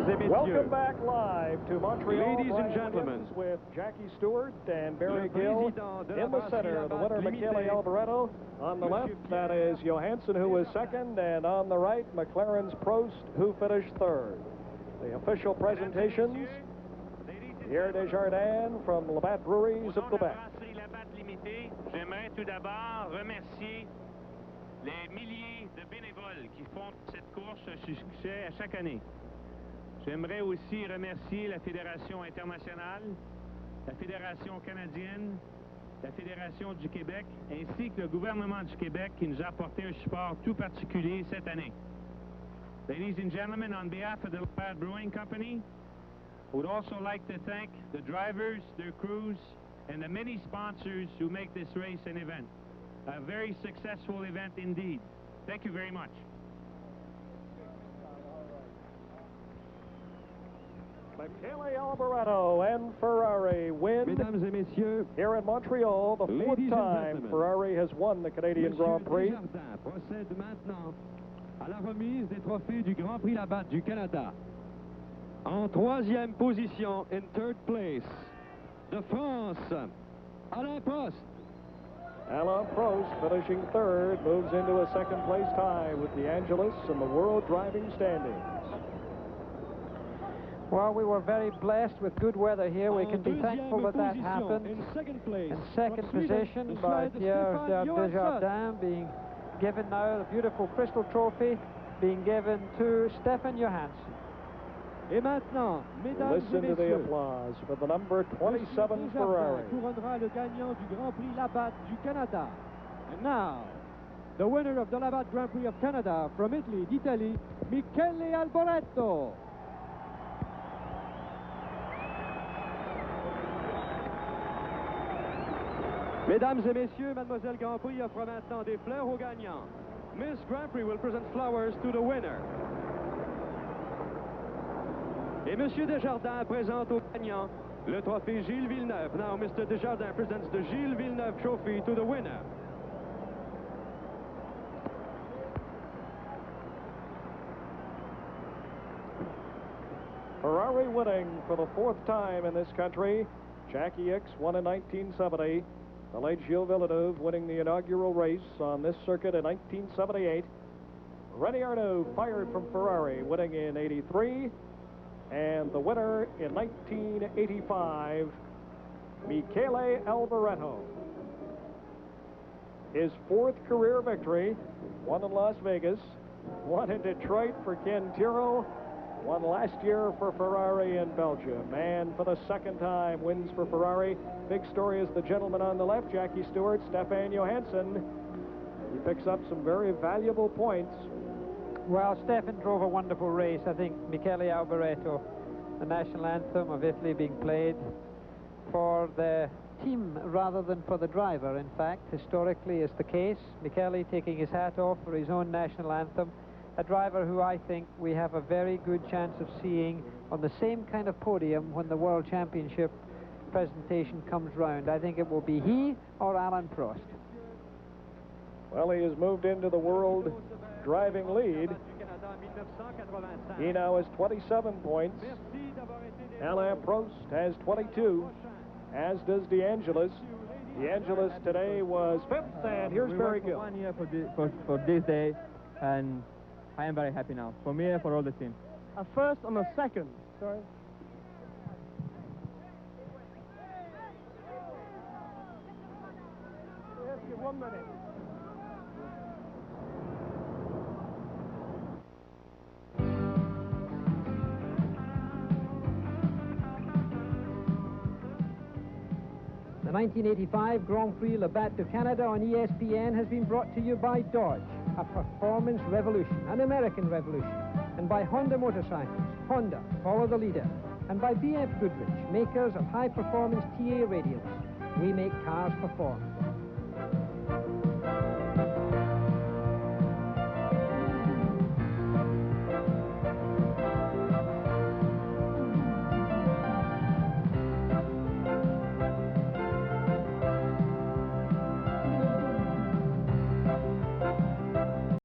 Mesdames et messieurs. Welcome back live to Montreal. Ladies and Brian gentlemen. Williams with Jackie Stewart and Barry Le Gill. président de la In the brasserie center, the winner, Labatt Michele Limité. Alboreto. On the left, that is Johansson, who was second. And on the right, McLaren's Prost, who finished third. The official presentations. Pierre Desjardins from Labatt Breweries of Quebec. J'aimerais tout d'abord remercier les milliers de bénévoles qui font cette course un succès à chaque année. J'aimerais aussi remercier la Fédération internationale, la Fédération canadienne, la Fédération du Québec, ainsi que le gouvernement du Québec qui nous a apporté un support tout particulier cette année. Ladies and gentlemen, on behalf of the Labatt Brewing Company, I would also like to thank the drivers, their crews, and the many sponsors who make this race an event. A very successful event indeed. Thank you very much. Michele Alboreto and Ferrari win Mesdames et messieurs, here in Montreal. The fourth Ladies and time gentlemen. Ferrari has won the Canadian Monsieur Grand Prix. Desjardins procède maintenant à la remise des trophées du Grand Prix Labatt du Canada. En troisième position, in third place, de France, Alain Prost. Alain Prost, finishing third, moves into a second-place tie with DeAngelis in the world driving standings. Well, we were very blessed with good weather here. We can be thankful that that happened. In second place, In second from Sweden, position the by sled Pierre Stefan Johansson. Desjardins, being given now the beautiful crystal trophy, being given to Stefan Johansson. Et maintenant, mesdames Listen et to the messieurs, applause for the number 27 Monsieur Ferrari. Desjardins couronnera le gagnant du Grand Prix Labatt du Canada. And now, the winner of the Labatt Grand Prix of Canada from Italy, Michele Alboreto. Mesdames et messieurs, Mademoiselle Grand Prix offre maintenant des fleurs aux gagnants. Miss Grand Prix will present flowers to the winner. Et Monsieur Desjardins présente au gagnant le trophée Gilles Villeneuve. Now, Mr. Desjardins presents the Gilles Villeneuve trophy to the winner. Ferrari winning for the fourth time in this country. Jackie Ickx won in 1970. The late Gilles Villeneuve winning the inaugural race on this circuit in 1978. René Arnoux fired from Ferrari, winning in 83. And the winner in 1985, Michele Alboreto. His fourth career victory, one in Las Vegas, one in Detroit for Ken Tiro, one last year for Ferrari in Belgium. And for the second time, wins for Ferrari. Big story is the gentleman on the left, Jackie Stewart, Stefan Johansson. He picks up some very valuable points. Well, Stefan drove a wonderful race. I think Michele Alboreto, the national anthem of Italy being played for the team rather than for the driver. In fact, historically is the case. Michele taking his hat off for his own national anthem. A driver who I think we have a very good chance of seeing on the same kind of podium when the World Championship presentation comes round. I think it will be he or Alain Prost. Well, he has moved into the world driving lead. He now has 27 points. Alain Prost has 22, as does DeAngelis. DeAngelis today was fifth, and here's Barry Gill. 1 year for this day, and I am very happy now, for me and for all the team. A first and a second. Sorry. Yes, give 1 minute. The 1985 Grand Prix Labatt du Canada on ESPN has been brought to you by Dodge, a performance revolution, an American revolution, and by Honda Motorcycles, Honda, follow the leader, and by BF Goodrich, makers of high-performance TA radials. We make cars perform.